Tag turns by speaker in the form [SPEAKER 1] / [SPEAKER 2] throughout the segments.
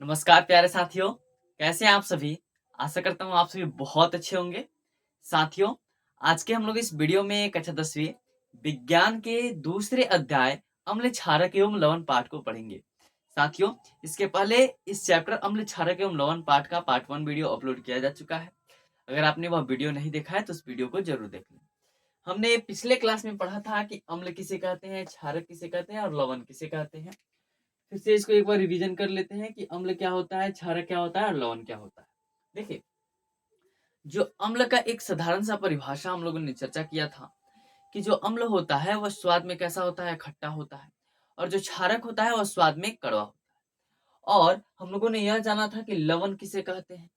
[SPEAKER 1] नमस्कार प्यारे साथियों, कैसे हैं आप सभी? आशा करता हूँ आप सभी बहुत अच्छे होंगे। साथियों, आज के हम लोग इस वीडियो में कक्षा 10वीं विज्ञान के दूसरे अध्याय अम्ल क्षारक एवं लवण पाठ को पढ़ेंगे। साथियों, इसके पहले इस चैप्टर अम्ल क्षारक एवं लवण पाठ का पार्ट 1 वीडियो अपलोड किया जा चुका है। अगर आपने वह वीडियो नहीं देखा है तो उस वीडियो को जरूर देख लें। हमने पिछले क्लास में पढ़ा था कि अम्ल किसे कहते हैं, क्षारक किसे कहते हैं और लवण किसे कहते हैं। फिर से इसको एक बार रिवीजन कर लेते हैं कि अम्ल क्या होता है, क्षारक क्या होता है और लवण क्या होता है। देखिए, जो अम्ल का एक साधारण सा परिभाषा हम लोगों ने चर्चा किया था कि जो अम्ल होता है वह स्वाद में कैसा होता है, खट्टा होता है। और जो क्षारक होता है वह स्वाद में कड़वा होता है। और हम लोगों ने यह जाना था कि लवण किसे कहते हैं।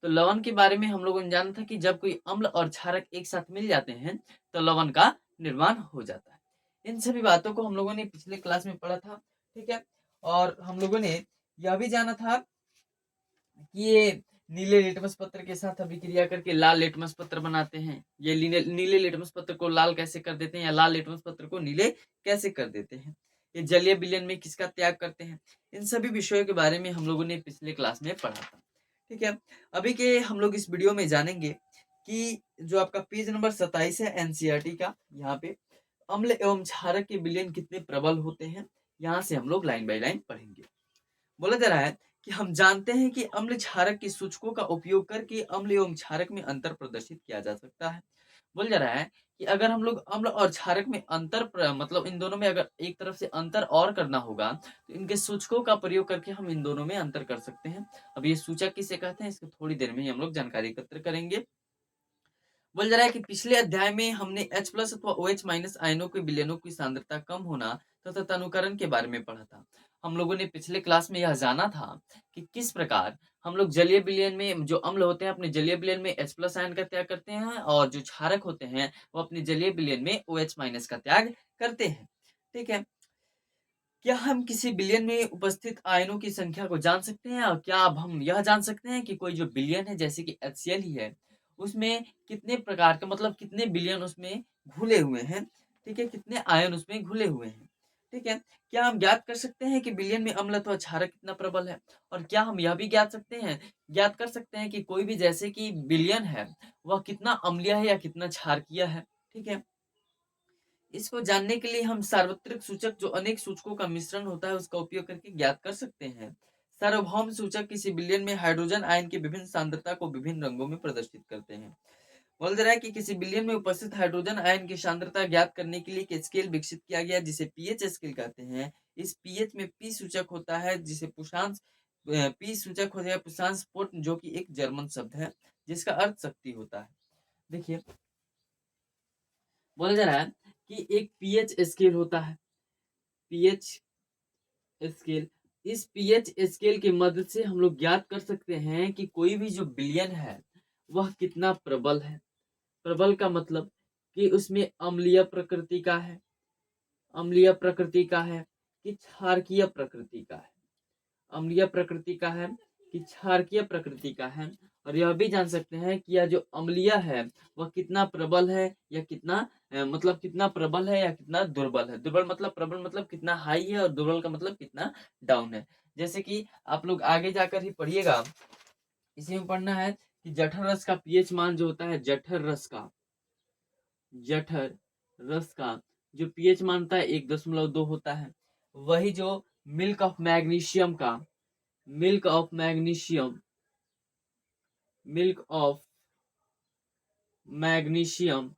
[SPEAKER 1] तो लवण के बारे में हम लोगों ने जाना था कि जब कोई अम्ल और क्षारक एक साथ मिल जाते हैं तो लवण का निर्माण हो जाता है। इन सभी बातों को हम लोगों ने पिछले क्लास में पढ़ा था। ठीक है। और हम लोगों ने यह भी जाना था कि ये नीले लिटमस पत्र के साथ अभिक्रिया करके लाल लिटमस पत्र बनाते हैं। ये नीले लिटमस पत्र को लाल कैसे कर देते हैं या लाल लिटमस पत्र को नीले कैसे कर देते हैं। ये जलीय विलयन में किसका त्याग करते हैं। इन सभी विषयों के बारे में हम लोगों ने पिछले क्लास में पढ़ा था। ठीक है। अभी के हम लोग इस वीडियो में जानेंगे कि जो आपका पेज नंबर 27 है एनसीईआरटी का, यहाँ पे अम्ल एवं क्षारक के विलयन कितने प्रबल होते हैं, यहाँ से हम लोग लाइन बाय लाइन पढ़ेंगे। बोला जा रहा है कि हम जानते हैं कि अम्ल क्षारक की सूचकों का उपयोग करके अम्ल एवं क्षारक में अंतर प्रदर्शित किया जा सकता है। बोला जा रहा है कि अगर हम लोग अम्ल और क्षारक में मतलब इन दोनों में अगर एक तरफ से अंतर और करना होगा तो इनके सूचकों का प्रयोग करके हम इन दोनों में अंतर कर सकते हैं। अब ये सूचक किसे कहते हैं इसको थोड़ी देर में ही हम लोग जानकारी एकत्र करेंगे। बोल जा रहा है कि पिछले अध्याय में हमने H+ अथवा OH- आयनों के विलयनों की सांद्रता कम होना तथा तनुकरण के बारे में पढ़ा था। हम लोगों ने पिछले क्लास में यह जाना था कि किस प्रकार हम लोग जलीय विलयन में जो अम्ल होते हैं अपने जलीय विलयन में H+ आयन का त्याग करते हैं और जो क्षारक होते हैं वो अपने जलीय विलयन में OH- का त्याग करते हैं। ठीक है। क्या हम किसी विलयन में उपस्थित आयनों की संख्या को जान सकते हैं और क्या अब हम यह जान सकते हैं कि कोई जो विलयन है जैसे कि HCl ही है उसमें कितने प्रकार के मतलब कितने विलयन उसमें घुले हुए हैं। ठीक है। कितने आयन उसमें घुले हुए हैं। ठीक है। क्या हम ज्ञात कर सकते हैं कि विलयन में अम्ल अथवा क्षारक कितना प्रबल है। और क्या हम यह भी ज्ञात कर सकते हैं कि कोई भी जैसे कि विलयन है वह कितना अम्लीय है या कितना क्षारकीय है। ठीक है। इसको जानने के लिए हम सार्वत्रिक सूचक जो अनेक सूचकों का मिश्रण होता है उसका उपयोग करके ज्ञात कर सकते हैं। सार्वभौम सूचक किसी विलयन में हाइड्रोजन आयन की विभिन्न सांद्रता को विभिन्न रंगों में प्रदर्शित करते हैं। बोल रहा है कि किसी विलयन में उपस्थित हाइड्रोजन आयन की सांद्रता ज्ञात करने के लिए एक स्केल विकसित किया गया जिसे पीएच स्केल कहते हैं। इस पीएच में पी सूचक होता है जिसे पुषांश पी सूचक हो जाए पुषांश पोट जो कि एक जर्मन शब्द है जिसका अर्थ शक्ति होता है। देखिए, बोला जा रहा है कि एक पीएच स्केल होता है। पीएच स्केल, इस पीएच स्केल की मदद से हम लोग ज्ञात कर सकते हैं कि कोई भी जो विलयन है वह कितना प्रबल है। प्रबल का मतलब कि उसमें अम्लीय प्रकृति का है, अम्लीय प्रकृति का है कि क्षारकीय प्रकृति का है, अम्लीय प्रकृति का है कि क्षारकीय प्रकृति का है। और यह भी जान सकते हैं कि यह जो अम्लीय है वह कितना प्रबल है या कितना मतलब कितना प्रबल है या कितना दुर्बल है। दुर्बल मतलब प्रबल मतलब कितना हाई है और दुर्बल का मतलब कितना डाउन है। जैसे कि आप लोग आगे जाकर ही पढ़िएगा, इसी में पढ़ना है कि जठर रस का पीएच मान जो होता है जठर रस का जो पीएच मानता है 1.2 होता है। वही जो मिल्क ऑफ मैग्नीशियम का milk of magnesium milk of magnesium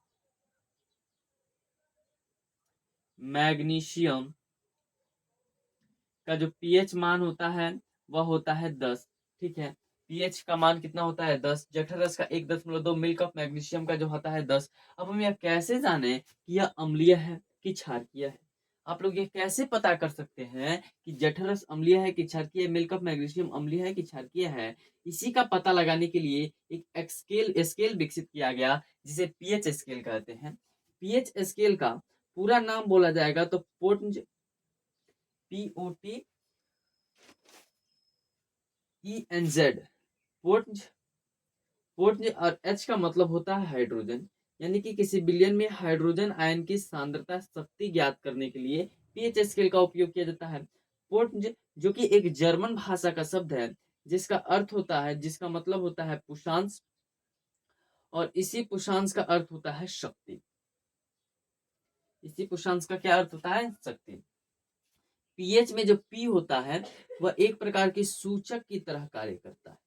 [SPEAKER 1] magnesium का जो पीएच मान होता है वह होता है 10। ठीक है। पीएच का मान कितना होता है 10। जठर रस का 1.2 मिल्क ऑफ मैग्नीशियम का जो होता है 10। अब हम यह कैसे जाने कि यह अम्लीय है कि क्षारकीय है। आप लोग ये कैसे पता कर सकते हैं कि जठर रस अम्लीय है कि क्षारकीय, मिल्क ऑफ मैग्नीशियम अम्लीय है कि क्षारकीय है। इसी का पता लगाने के लिए एक स्केल विकसित किया गया जिसे पीएच स्केल कहते हैं। पीएच स्केल का पूरा नाम बोला जाएगा तो पोर्टज POT ENZ पोर्टज पोर्टज और H का मतलब होता है हाइड्रोजन। यानी कि किसी विलयन में हाइड्रोजन आयन की सांद्रता शक्ति ज्ञात करने के लिए पीएच स्केल का उपयोग किया जाता है। पोर्ट जो कि एक जर्मन भाषा का शब्द है, जिसका अर्थ होता है, जिसका मतलब होता है पुशांश, और इसी पुशांश का अर्थ होता है शक्ति। इसी पुशांश का क्या अर्थ होता है? शक्ति। पीएच में जो पी होता है वह एक प्रकार के सूचक की तरह कार्य करता है।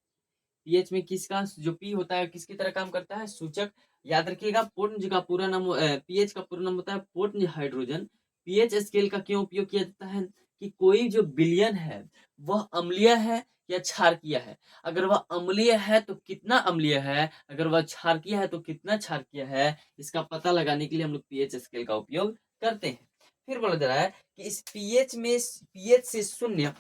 [SPEAKER 1] पीएच में किसका जो पी होता है किसकी तरह काम करता है? सूचक। याद रखिएगा, पोर्ट का पूरा नाम पीएच का पूरा नाम होता है पोर्ट हाइड्रोजन। पीएच स्केल का क्यों उपयोग किया जाता है? कि कोई जो विलयन है वह अम्लीय है या क्षारकीय है। अगर वह अम्लीय है तो कितना अम्लीय है, अगर वह क्षारकीय है तो कितना क्षारकीय है, इसका पता लगाने के लिए हम लोग पीएच स्केल का उपयोग करते हैं। फिर बोला जा रहा है कि इस पीएच में पीएच से शून्य,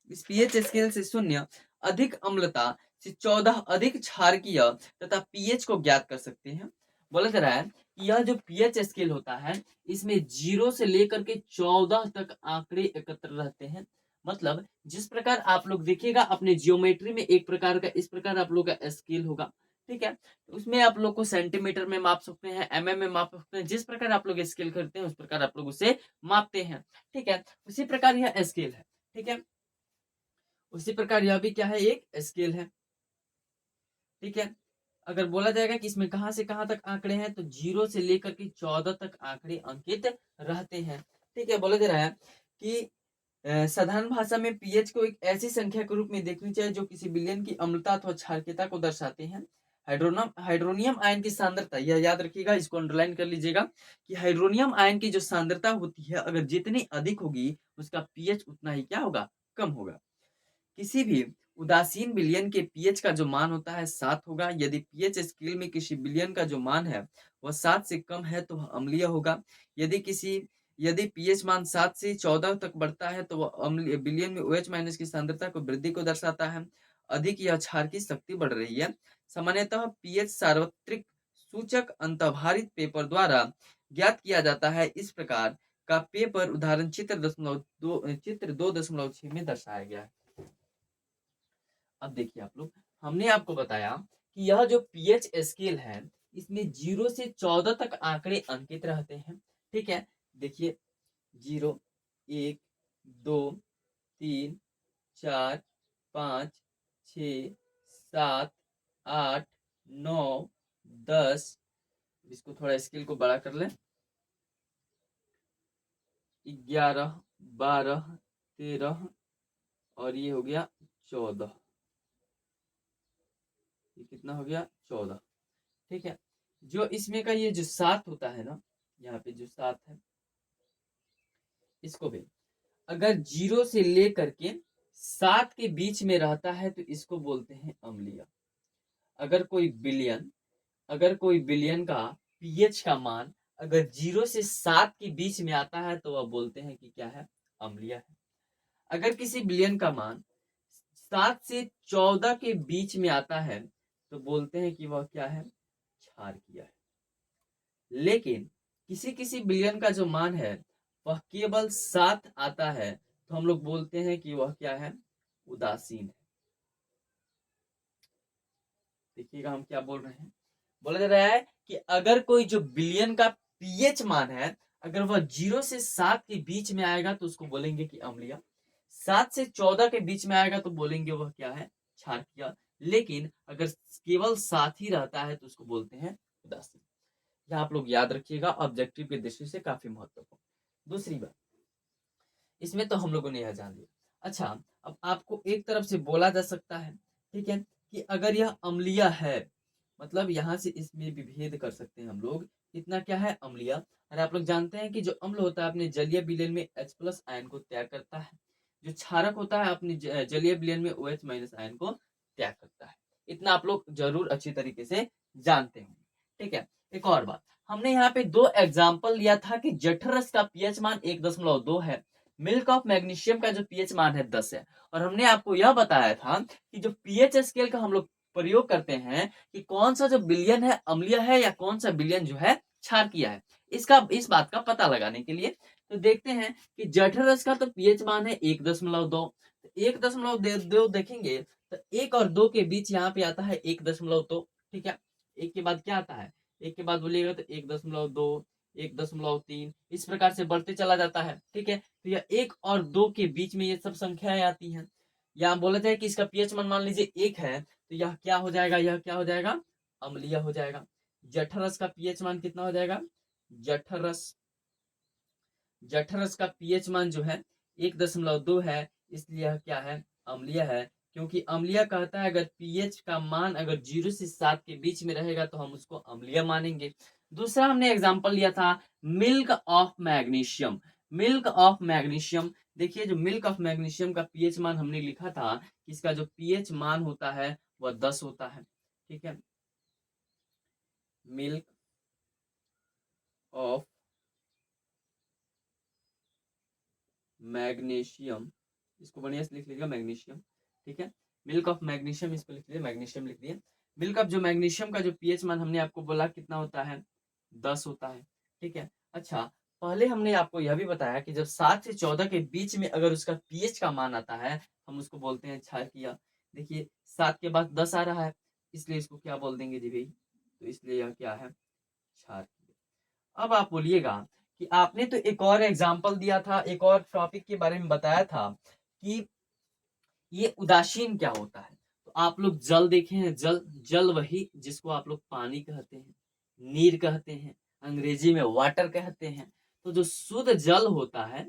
[SPEAKER 1] इस पीएच स्केल से शून्य अधिक अम्लता से 14 अधिक क्षारकीय तथा पीएच को ज्ञात कर सकते हैं। बोला जा रहा है कि यह जो पीएच स्केल होता है इसमें 0 से लेकर के 14 तक आंकड़े एकत्र रहते हैं। मतलब जिस प्रकार आप लोग देखिएगा अपने जियोमेट्री में एक प्रकार का इस प्रकार आप लोग का स्केल होगा, ठीक है, उसमें आप लोग को सेंटीमीटर में माप सकते हैं, एमएम में माप सकते हैं, जिस प्रकार आप लोग स्केल करते हैं उस प्रकार आप लोग उसे मापते हैं, ठीक है। उसी प्रकार यह स्केल है, ठीक है। उसी प्रकार यह भी क्या है? एक स्केल है, ठीक है। अगर बोला जाएगा कि इसमें कहां से कहां तक आंकड़े हैं तो 0 से लेकर के 14 तक आंकड़े अंकित रहते हैं, ठीक है। बोला जा रहा है कि साधारण भाषा में पीएच को एक ऐसी संख्या के रूप में देखनी चाहिए जो किसी विलयन की अम्लता अथवा क्षारकीयता को दर्शाते हैं। हाइड्रोनियम आयन की सांद्रता, यह याद रखिएगा, इसको अंडरलाइन कर लीजिएगा कि हाइड्रोनियम आयन की जो सांद्रता होती है अगर जितनी अधिक होगी उसका पीएच उतना ही क्या होगा? कम होगा। किसी भी उदासीन विलयन के पीएच का जो मान होता है 7 होगा। यदि पीएच स्केल में किसी विलयन का जो मान है वह 7 से कम है तो वह अम्लीय होगा। यदि पीएच मान 7 से 14 तक बढ़ता है तो वह अम्लीय विलयन में OH माइनस की सांद्रता को वृद्धि को दर्शाता है। अधिक या क्षार की शक्ति बढ़ रही है। सामान्यतः पीएच सार्वत्रिक सूचक अंतर्भारित पेपर द्वारा ज्ञात किया जाता है। इस प्रकार का पेपर उदाहरण चित्र 2.6 में दर्शाया गया है। अब देखिए आप लोग, हमने आपको बताया कि यह जो पीएच स्केल है इसमें 0 से 14 तक आंकड़े अंकित रहते हैं, ठीक है। देखिए 0, 1, 2, 3, 4, 5, 6, 7, 8, 9, 10, इसको थोड़ा स्केल को बड़ा कर ले, 11, 12, 13 और ये हो गया 14। ये कितना हो गया? 14, ठीक है। जो इसमें का ये जो 7 होता है ना, यहाँ पे जो 7 है इसको भी अगर 0 से लेकर के 7 के बीच में रहता है तो इसको बोलते हैं अम्लीय। अगर कोई विलयन का पीएच का मान अगर 0 से 7 के बीच में आता है तो वह बोलते हैं कि क्या है? अम्लीय है। अगर किसी विलयन का मान 7 से 14 के बीच में आता है तो बोलते हैं कि वह क्या है? क्षारकीय है। लेकिन किसी किसी विलयन का जो मान है वह केवल 7 आता है तो हम लोग बोलते हैं कि वह क्या है? उदासीन है। देखिएगा हम क्या बोल रहे हैं। बोला जा रहा है कि अगर कोई जो विलयन का पीएच मान है अगर वह 0 से 7 के बीच में आएगा तो उसको बोलेंगे कि अम्लीय। 7 से 14 के बीच में आएगा तो बोलेंगे वह क्या है? क्षारकीय। लेकिन अगर केवल 7 ही रहता है तो उसको बोलते हैं उदासीन। यह आप लोग याद रखिएगा, ऑब्जेक्टिव की दृष्टि से काफी महत्वपूर्ण। दूसरी बात, इसमें तो हम लोगों ने यह जान लिया। अच्छा, अब आपको एक तरफ से बोला जा सकता है, ठीक है, कि अगर यह अम्लीय है, मतलब यहाँ से इसमें विभेद कर सकते हैं हम लोग, इतना क्या है? अम्लीय। और आप लोग जानते हैं कि जो अम्ल होता है अपने जलीय विलयन में H+ आयन को त्याग करता है, जो क्षारक होता है अपने जलीय विलयन में OH- आयन को त्याग करता है। इतना आप लोग जरूर अच्छी तरीके से जानते होंगे, ठीक है। एक और बात, हमने यहाँ पे 2 एग्जाम्पल लिया था कि जठरस का पीएच मान 1.2 है, मिल्क ऑफ मैग्नीशियम का जो पीएच मान है 10 है। और हमने आपको यह बताया था कि जो पीएच स्केल का हम लोग प्रयोग करते हैं कि कौन सा जो विलयन है अम्लीय है या कौन सा विलयन जो है क्षारकीय है, इस बात का पता लगाने के लिए तो देखते हैं कि जठरस का तो पीएच मान है 1.2। 1.2 देखेंगे तो 1 और 2 के बीच यहाँ पे आता है 1.2, ठीक है। एक के बाद क्या आता है? एक के बाद बोलिएगा तो 1.2, 1.3 इस प्रकार से बढ़ते चला जाता है। ठीक है, तो यह 1 और 2 के बीच में ये सब संख्याएं आती हैं। यहाँ बोला जाए कि इसका पीएच मान लीजिए 1 है, तो यह क्या हो जाएगा, यह क्या हो जाएगा, अम्लीय हो जाएगा। जठरस का पीएच मान कितना हो जाएगा, जठरस जठरस का पीएच मान जो है 1.2 है, इसलिए यह क्या है, अम्लीय है। क्योंकि अम्लीय कहता है अगर पीएच का मान अगर 0 से 7 के बीच में रहेगा तो हम उसको अम्लीय मानेंगे। दूसरा हमने एग्जांपल लिया था milk of magnesium. Milk of magnesium, देखिए जो मिल्क ऑफ मैग्नीशियम का पीएच मान हमने लिखा था कि इसका जो पीएच मान होता है वह 10 होता है। ठीक है, मिल्क ऑफ मैग्नीशियम, इसको बढ़िया से लिख लीजिएगा मैग्नीशियम। ठीक है, मिल्क ऑफ मैग्नीशियम, इसको लिख लीजिए, मैग्नीशियम लिख दिए। मिल्क ऑफ जो मैग्नीशियम का जो पीएच मान हमने आपको बोला कितना होता है, 10 होता है। ठीक है, अच्छा पहले हमने आपको यह भी बताया कि जब 7 से 14 के बीच में अगर उसका पीएच का मान आता है हम उसको बोलते हैं क्षारकीय। देखिए 7 के बाद 10 आ रहा है, इसलिए इसको क्या बोल देंगे जी भाई, तो इसलिए यह क्या है, क्षारकीय। अब आप बोलिएगा कि आपने तो एक और एग्जाम्पल दिया था, एक और टॉपिक के बारे में बताया था कि ये उदासीन क्या होता है। तो आप लोग जल देखे हैं, जल, जल वही जिसको आप लोग पानी कहते हैं, नीर कहते हैं, अंग्रेजी में वाटर कहते हैं। तो जो शुद्ध जल होता है,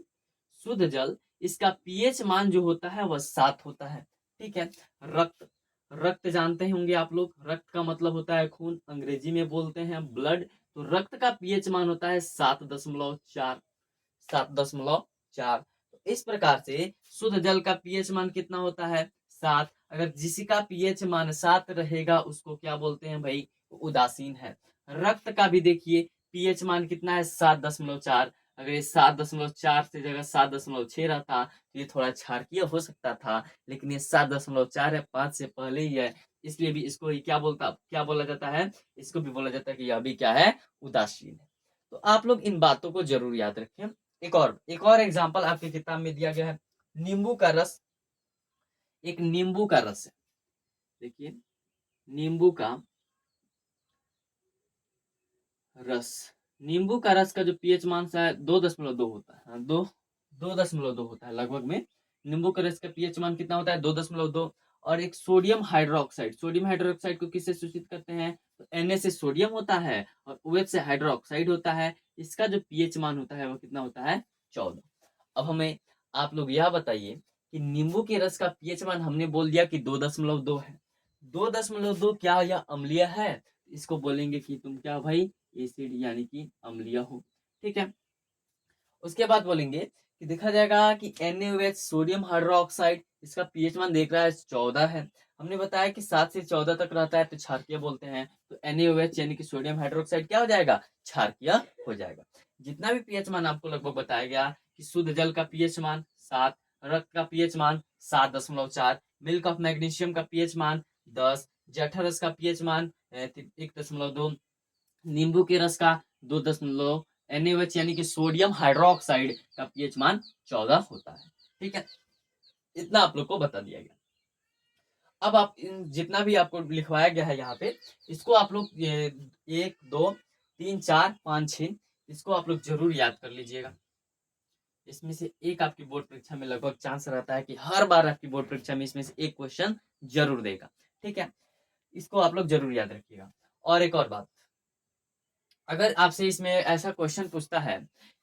[SPEAKER 1] शुद्ध जल, इसका पीएच मान जो होता है वह 7 होता है। ठीक है, रक्त, रक्त जानते होंगे आप लोग, रक्त का मतलब होता है खून, अंग्रेजी में बोलते हैं ब्लड। तो रक्त का पीएच मान होता है 7.4, 7.4। तो इस प्रकार से शुद्ध जल का पीएच मान कितना होता है, 7। अगर जिसका पीएच मान 7 रहेगा उसको क्या बोलते हैं भाई, उदासीन है। रक्त का भी देखिए पीएच मान कितना है, 7.4। अगर ये 7.4 से जगह 7.6 रहता तो ये थोड़ा क्षारकीय हो सकता था, लेकिन ये 7.4 है, 5 से पहले ही है, इसलिए भी इसको ही क्या बोला जाता है, इसको भी बोला जाता है कि यह भी क्या है, उदासीन है। तो आप लोग इन बातों को जरूर याद रखें। एक और एग्जांपल आपकी किताब में दिया गया है, नींबू का रस। एक नींबू का रस है, देखिए नींबू का रस, नींबू का रस का जो पीएच मान है 2.2 होता है, 2.2 होता है लगभग में। नींबू के रस का पीएच मान कितना होता है, 2.2। और एक सोडियम हाइड्रोक्साइड, सोडियम हाइड्रोक्साइड को किससे सूचित करते हैं, तो Na से सोडियम होता है और OH से हाइड्रोक्साइड होता है। इसका जो पीएच मान होता है वो कितना होता है, 14। अब हमें आप लोग यह बताइए कि नींबू के रस का पीएच मान हमने बोल दिया कि 2.2 है, 2.2 क्या यह अम्लीय है, इसको बोलेंगे कि तुम क्या भाई, एसिड यानी कि अम्लीय हो। ठीक है, उसके बाद बोलेंगे कि देखा जाएगा कि NaOH सोडियम हाइड्रोक्साइड, इसका पीएच मान देख रहा है 14 है। हमने बताया कि 7 से 14 तक रहता है तो क्षारकीय बोलते हैं। तो NaOH यानी कि सोडियम हाइड्रोक्साइड क्या हो जाएगा, क्षारकीय हो जाएगा। जितना भी पीएच मान आपको लगभग बताया गया कि शुद्ध जल का पीएच मान 7, रक्त का पीएच मान 7.4, मिल्क ऑफ मैग्नीशियम का पीएच मान 10, जठरस का पीएच मान 1.2, नींबू के रस का 2., NaOH यानी कि सोडियम हाइड्रोक्साइड का पीएच मान 14 होता है। ठीक है, इतना आप लोग को बता दिया गया। अब आप जितना भी आपको लिखवाया गया है यहाँ पे, इसको आप लोग 1, 2, 3, 4, 5, 6 इसको आप लोग जरूर याद कर लीजिएगा। इसमें से एक आपकी बोर्ड परीक्षा में लगभग चांस रहता है कि हर बार आपकी बोर्ड परीक्षा में इसमें से एक क्वेश्चन जरूर देगा। ठीक है, इसको आप लोग जरूर याद रखिएगा। और एक और बात, अगर आपसे इसमें ऐसा क्वेश्चन पूछता है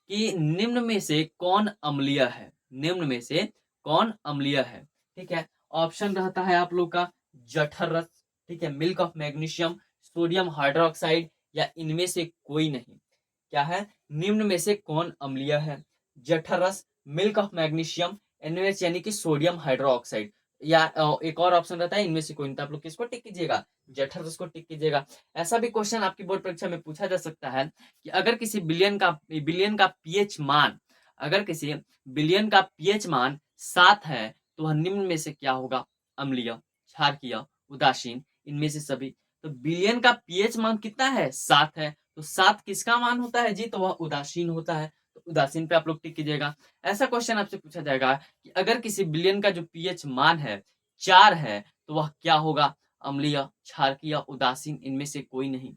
[SPEAKER 1] कि निम्न में से कौन अम्लीय है, निम्न में से कौन अम्लीय है, ठीक है, ऑप्शन रहता है आप लोग का जठर रस, ठीक है, milk of magnesium, sodium hydroxide या इनमें से कोई नहीं। क्या है, निम्न में से कौन अम्लीय है, जठर रस, मिल्क ऑफ मैग्नीशियम, NaOH यानी कि सोडियम हाइड्रोक्साइड, या एक और ऑप्शन रहता है इनमें से कोई नहीं। तो आप लोग किसको टिक कीजिएगा, जठर रस को टिक कीजिएगा। ऐसा भी क्वेश्चन आपकी बोर्ड परीक्षा में पूछा जा सकता है कि अगर किसी बिलियन का पीएच मान, अगर किसी बिलियन का पीएच मान 7 है तो वह निम्न में से क्या होगा, अम्लीय, क्षारकीय, उदासीन, इनमें से सभी। तो बिलियन का पीएच मान कितना है, 7 है, तो 7 किसका मान होता है जी, तो वह उदासीन होता है। तो उदासीन पे आप लोग टिक कीजिएगा। ऐसा क्वेश्चन आपसे पूछा जाएगा कि अगर किसी बिलियन का जो पीएच मान है 4 है तो वह क्या होगा, अम्लीय, क्षारकीय, उदासीन, इनमें से कोई नहीं।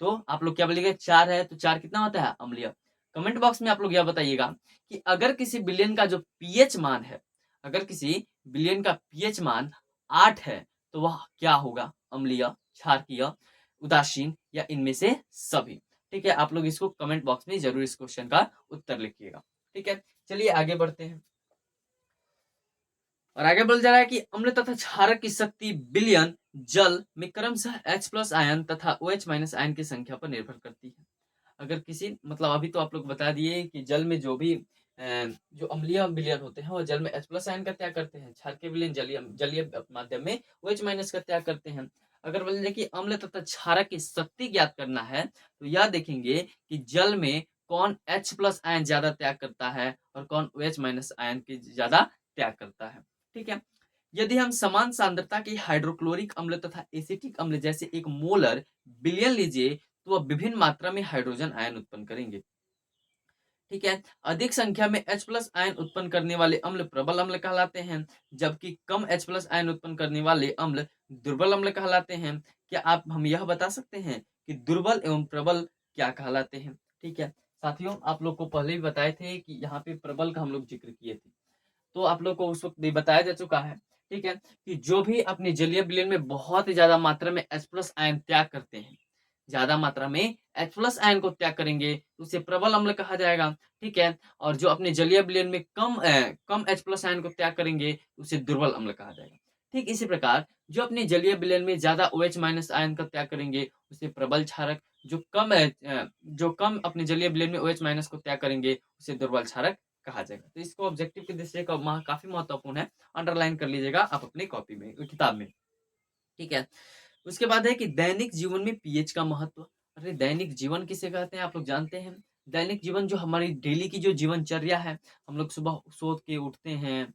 [SPEAKER 1] तो आप लोग क्या बोलेंगे, 4 है तो 4 कितना होता है, अम्लीय। कमेंट बॉक्स में आप लोग यह बताइएगा कि अगर किसी विलयन का जो पीएच मान है, अगर किसी विलयन का पीएच मान 8 है तो वह क्या होगा, अम्लीय, क्षारकीय, उदासीन या इनमें से सभी। ठीक है, आप लोग इसको कमेंट बॉक्स में जरूर इस क्वेश्चन का उत्तर लिखिएगा। ठीक है, चलिए आगे बढ़ते हैं। और आगे बोल जा रहा है कि अम्ल तथा क्षारक की शक्ति विलयन जल में क्रमशः H+ आयन तथा OH- आयन की संख्या पर निर्भर करती है। अगर किसी मतलब अभी तो आप लोग बता दिए कि जल में जो भी जो अम्लीय विलयन होते हैं वो जल में H+ आयन का त्याग करते हैं, क्षारकीय विलयन जलीय जलीय माध्यम में OH- का त्याग करते हैं। अगर बोले जाए कि अम्ल तथा क्षारक की शक्ति ज्ञात करना है तो यह देखेंगे कि जल में कौन H+ आयन ज्यादा त्याग करता है और कौन OH- आयन की ज्यादा त्याग करता है। ठीक है, यदि हम समान सांद्रता के हाइड्रोक्लोरिक अम्ल तथा एसिटिक अम्ल जैसे एक मोलर विलयन लीजिए तो वह विभिन्न मात्रा में हाइड्रोजन आयन उत्पन्न करेंगे। ठीक है, अधिक संख्या में H+ आयन उत्पन्न करने वाले अम्ल प्रबल अम्ल कहलाते हैं, जबकि कम H+ आयन उत्पन्न करने वाले अम्ल दुर्बल अम्ल कहलाते हैं। क्या आप हम यह बता सकते हैं कि दुर्बल एवं प्रबल क्या कहलाते हैं? ठीक है साथियों, आप लोग को पहले भी बताए थे कि यहाँ पे प्रबल का हम लोग जिक्र किए थे, तो आप लोग को उस वक्त भी बताया जा चुका है। ठीक है, कि जो भी अपने जलीय विलयन में बहुत ही ज्यादा मात्रा में H+ आयन त्याग करते हैं, ज्यादा मात्रा में H+ आयन को त्याग करेंगे तो उसे प्रबल अम्ल कहा जाएगा। ठीक है, और जो अपने जलीय विलयन में कम H+ आयन को त्याग करेंगे तो उसे दुर्बल अम्ल कहा जाएगा। ठीक इसी प्रकार जो अपने जलीय विलयन में ज्यादा OH- आयन का त्याग करेंगे उसे प्रबल क्षारक, जो कम अपने जलीय विलयन में OH- को त्याग करेंगे उसे दुर्बल क्षारक कहा जाएगा। तो इसको ऑब्जेक्टिव की दृष्टि से काफी महत्वपूर्ण है, अंडरलाइन कर लीजिएगा आप अपनी कॉपी में, किताब में। ठीक है, उसके बाद है कि दैनिक जीवन में पीएच का महत्व। अरे दैनिक जीवन किसे कहते हैं आप लोग जानते हैं? दैनिक जीवन जो हमारी डेली की जो जीवनचर्या है, हम लोग सुबह सोच के उठते हैं,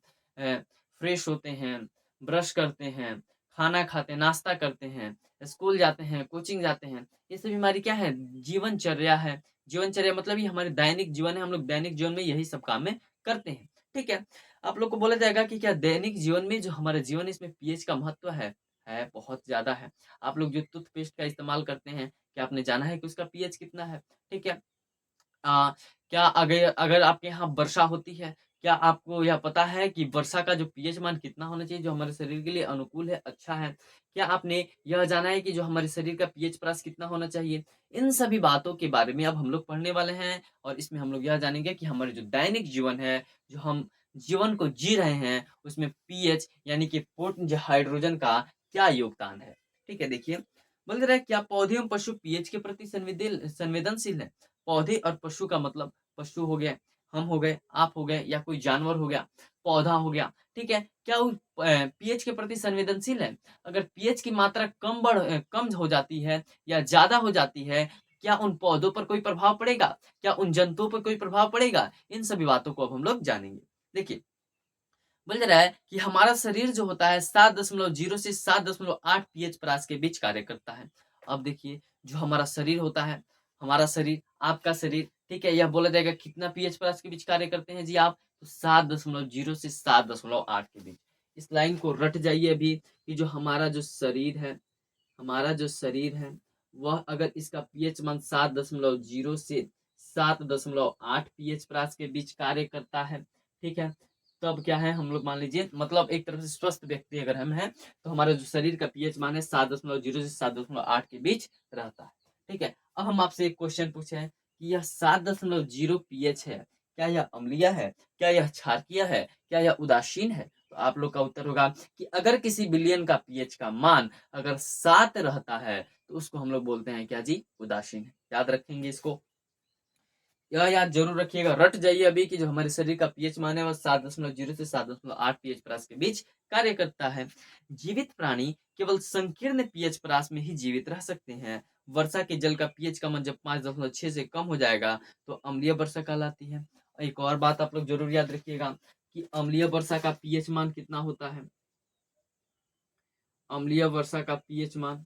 [SPEAKER 1] फ्रेश होते हैं, ब्रश करते हैं, खाना खाते हैं, नाश्ता करते हैं, स्कूल जाते हैं, कोचिंग जाते हैं, ये सभी हमारी क्या है, जीवनचर्या है। जीवनचर्या मतलब ये हमारे दैनिक जीवन है, हम लोग दैनिक जीवन में यही सब काम में करते हैं। ठीक है, आप लोग को बोला जाएगा कि क्या दैनिक जीवन में जो हमारा जीवन है इसमें पीएच का महत्व है बहुत ज़्यादा है। आप लोग जो टूथपेस्ट का इस्तेमाल करते हैं, क्या आपने जाना है कि उसका पीएच कितना है? ठीक है। अ, क्या अगर अगर आपके यहाँ वर्षा होती है, क्या आपको यह पता है कि वर्षा का जो पीएच मान कितना होना चाहिए, जो हमारे शरीर के लिए अनुकूल है, अच्छा है? क्या आपने यह जाना है कि जो हमारे शरीर का पीएच प्लस कितना होना चाहिए? इन सभी बातों के बारे में अब हम लोग पढ़ने वाले हैं और इसमें हम लोग यह जानेंगे कि हमारे जो दैनिक जीवन है, जो हम जीवन को जी रहे हैं, उसमें पीएच यानी कि पोटेंशियल हाइड्रोजन का क्या योगदान है? ठीक है, देखिए, बोल रहा है क्या पौधे एवं पशु पीएच के प्रति संवेदनशील है? पौधे और पशु का मतलब पशु हो गए, हम हो गए, आप हो गए या कोई जानवर हो गया, पौधा हो गया। ठीक है, क्या वो पीएच के प्रति संवेदनशील है? अगर पीएच की मात्रा कम हो जाती है या ज्यादा हो जाती है, क्या उन पौधों पर कोई प्रभाव पड़ेगा? क्या उन जंतुओं पर कोई प्रभाव पड़ेगा? इन सभी बातों को अब हम लोग जानेंगे। देखिए, बोल रहा है कि हमारा शरीर जो होता है 7.0 से 7.8 पीएच प्रास के बीच कार्य करता है। अब देखिए, जो हमारा शरीर होता है, हमारा शरीर, आपका शरीर, ठीक है, यह बोला जाएगा कितना पीएच प्रास के बीच कार्य करते हैं जी आप? तो 7.0 से 7.8 के बीच। इस लाइन को रट जाइए अभी कि जो हमारा जो शरीर है, हमारा जो शरीर है, वह अगर इसका पीएच मान 7.0 से 7.8 पीएच प्रास के बीच कार्य करता है, ठीक है, तब क्या है, हम लोग मान लीजिए मतलब एक तरफ से स्वस्थ व्यक्ति अगर हम हैं तो हमारा जो शरीर का पीएच मान है 7.0 से 7.8 के बीच रहता है। ठीक है, अब हम आपसे एक क्वेश्चन पूछे हैं कि यह 7.0 पीएच है, क्या यह अम्लीय है, क्या यह क्षारकीय है, क्या यह उदासीन है? तो आप लोग का उत्तर होगा कि अगर किसी विलयन का पीएच का मान अगर 7 रहता है तो उसको हम लोग बोलते हैं क्या जी? उदासीन है। याद रखेंगे इसको, यह याद जरूर रखिएगा, रट जाइए अभी कि जो हमारे शरीर का पीएच मान है वह 7.0 से 7.8 पीएच प्रास के बीच कार्य करता है। जीवित प्राणी केवल संकीर्ण पीएच प्रास में ही जीवित रह सकते हैं। वर्षा के जल का पीएच का मान जब 5.6 से कम हो जाएगा तो अम्लीय वर्षा कहलाती है। एक और बात आप लोग जरूर याद रखिएगा कि अम्लीय वर्षा का पीएच मान कितना होता है? अम्लीय वर्षा का पीएच मान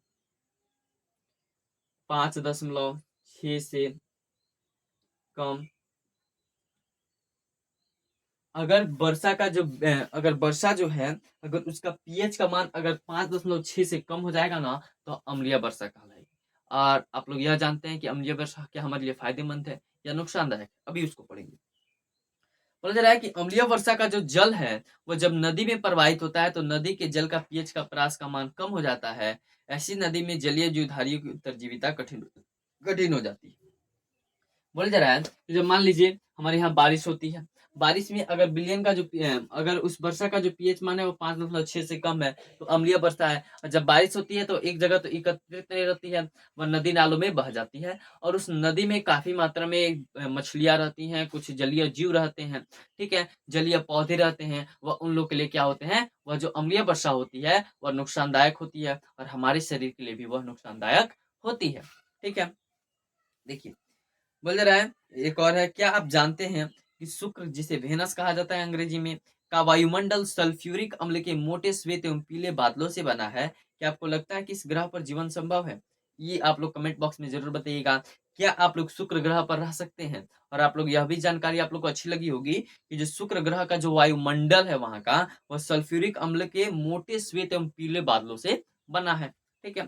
[SPEAKER 1] 5.6 से कम। अगर वर्षा जो है, अगर उसका पीएच का मान अगर 5.6 से कम हो जाएगा ना तो अम्लीय वर्षा कहलाएगी। और आप लोग यह जानते हैं कि अम्लीय वर्षा क्या हमारे लिए फ़ायदेमंद है या नुकसानदायक है? अभी उसको पढ़ेंगे। बोला जा रहा है कि अम्लीय वर्षा का जो जल है, वो जब नदी में प्रवाहित होता है, तो नदी के जल का पीएच का परास का मान कम हो जाता है। ऐसी नदी में जलीय जीवधारियों की उत्तरजीविता कठिन हो जाती है। बोला जा रहा है कि जब मान लीजिए हमारे यहाँ बारिश होती है, बारिश में अगर बिलियन का जो अगर उस वर्षा का जो पीएच मान है वो 5.6 से कम है, तो अम्लीय वर्षा है। और जब बारिश होती है तो एक जगह तो एकत्रित नहीं रहती है, वह नदी नालों में बह जाती है और उस नदी में काफी मात्रा में मछलियां रहती हैं, कुछ जलीय जीव रहते हैं, ठीक है, जलीय पौधे रहते हैं, वह उन लोग के लिए क्या होते हैं, वह जो अम्लीय वर्षा होती है वह नुकसानदायक होती है और हमारे शरीर के लिए भी वह नुकसानदायक होती है। ठीक है, देखिए बोल रहा है एक और है, क्या आप जानते हैं कि शुक्र, जिसे वेनस कहा जाता है अंग्रेजी में, का वायुमंडल सल्फ्यूरिक अम्ल के मोटे श्वेत एवं पीले बादलों से बना है? क्या आपको लगता है कि इस ग्रह पर जीवन संभव है? ये आप लोग कमेंट बॉक्स में जरूर बताइएगा। क्या आप लोग शुक्र ग्रह पर रह सकते हैं? और आप लोग यह भी जानकारी आप लोग को अच्छी लगी होगी कि जो शुक्र ग्रह का जो वायुमंडल है वहां का, वह सल्फ्यूरिक अम्ल के मोटे श्वेत एवं पीले बादलों से बना है। ठीक है,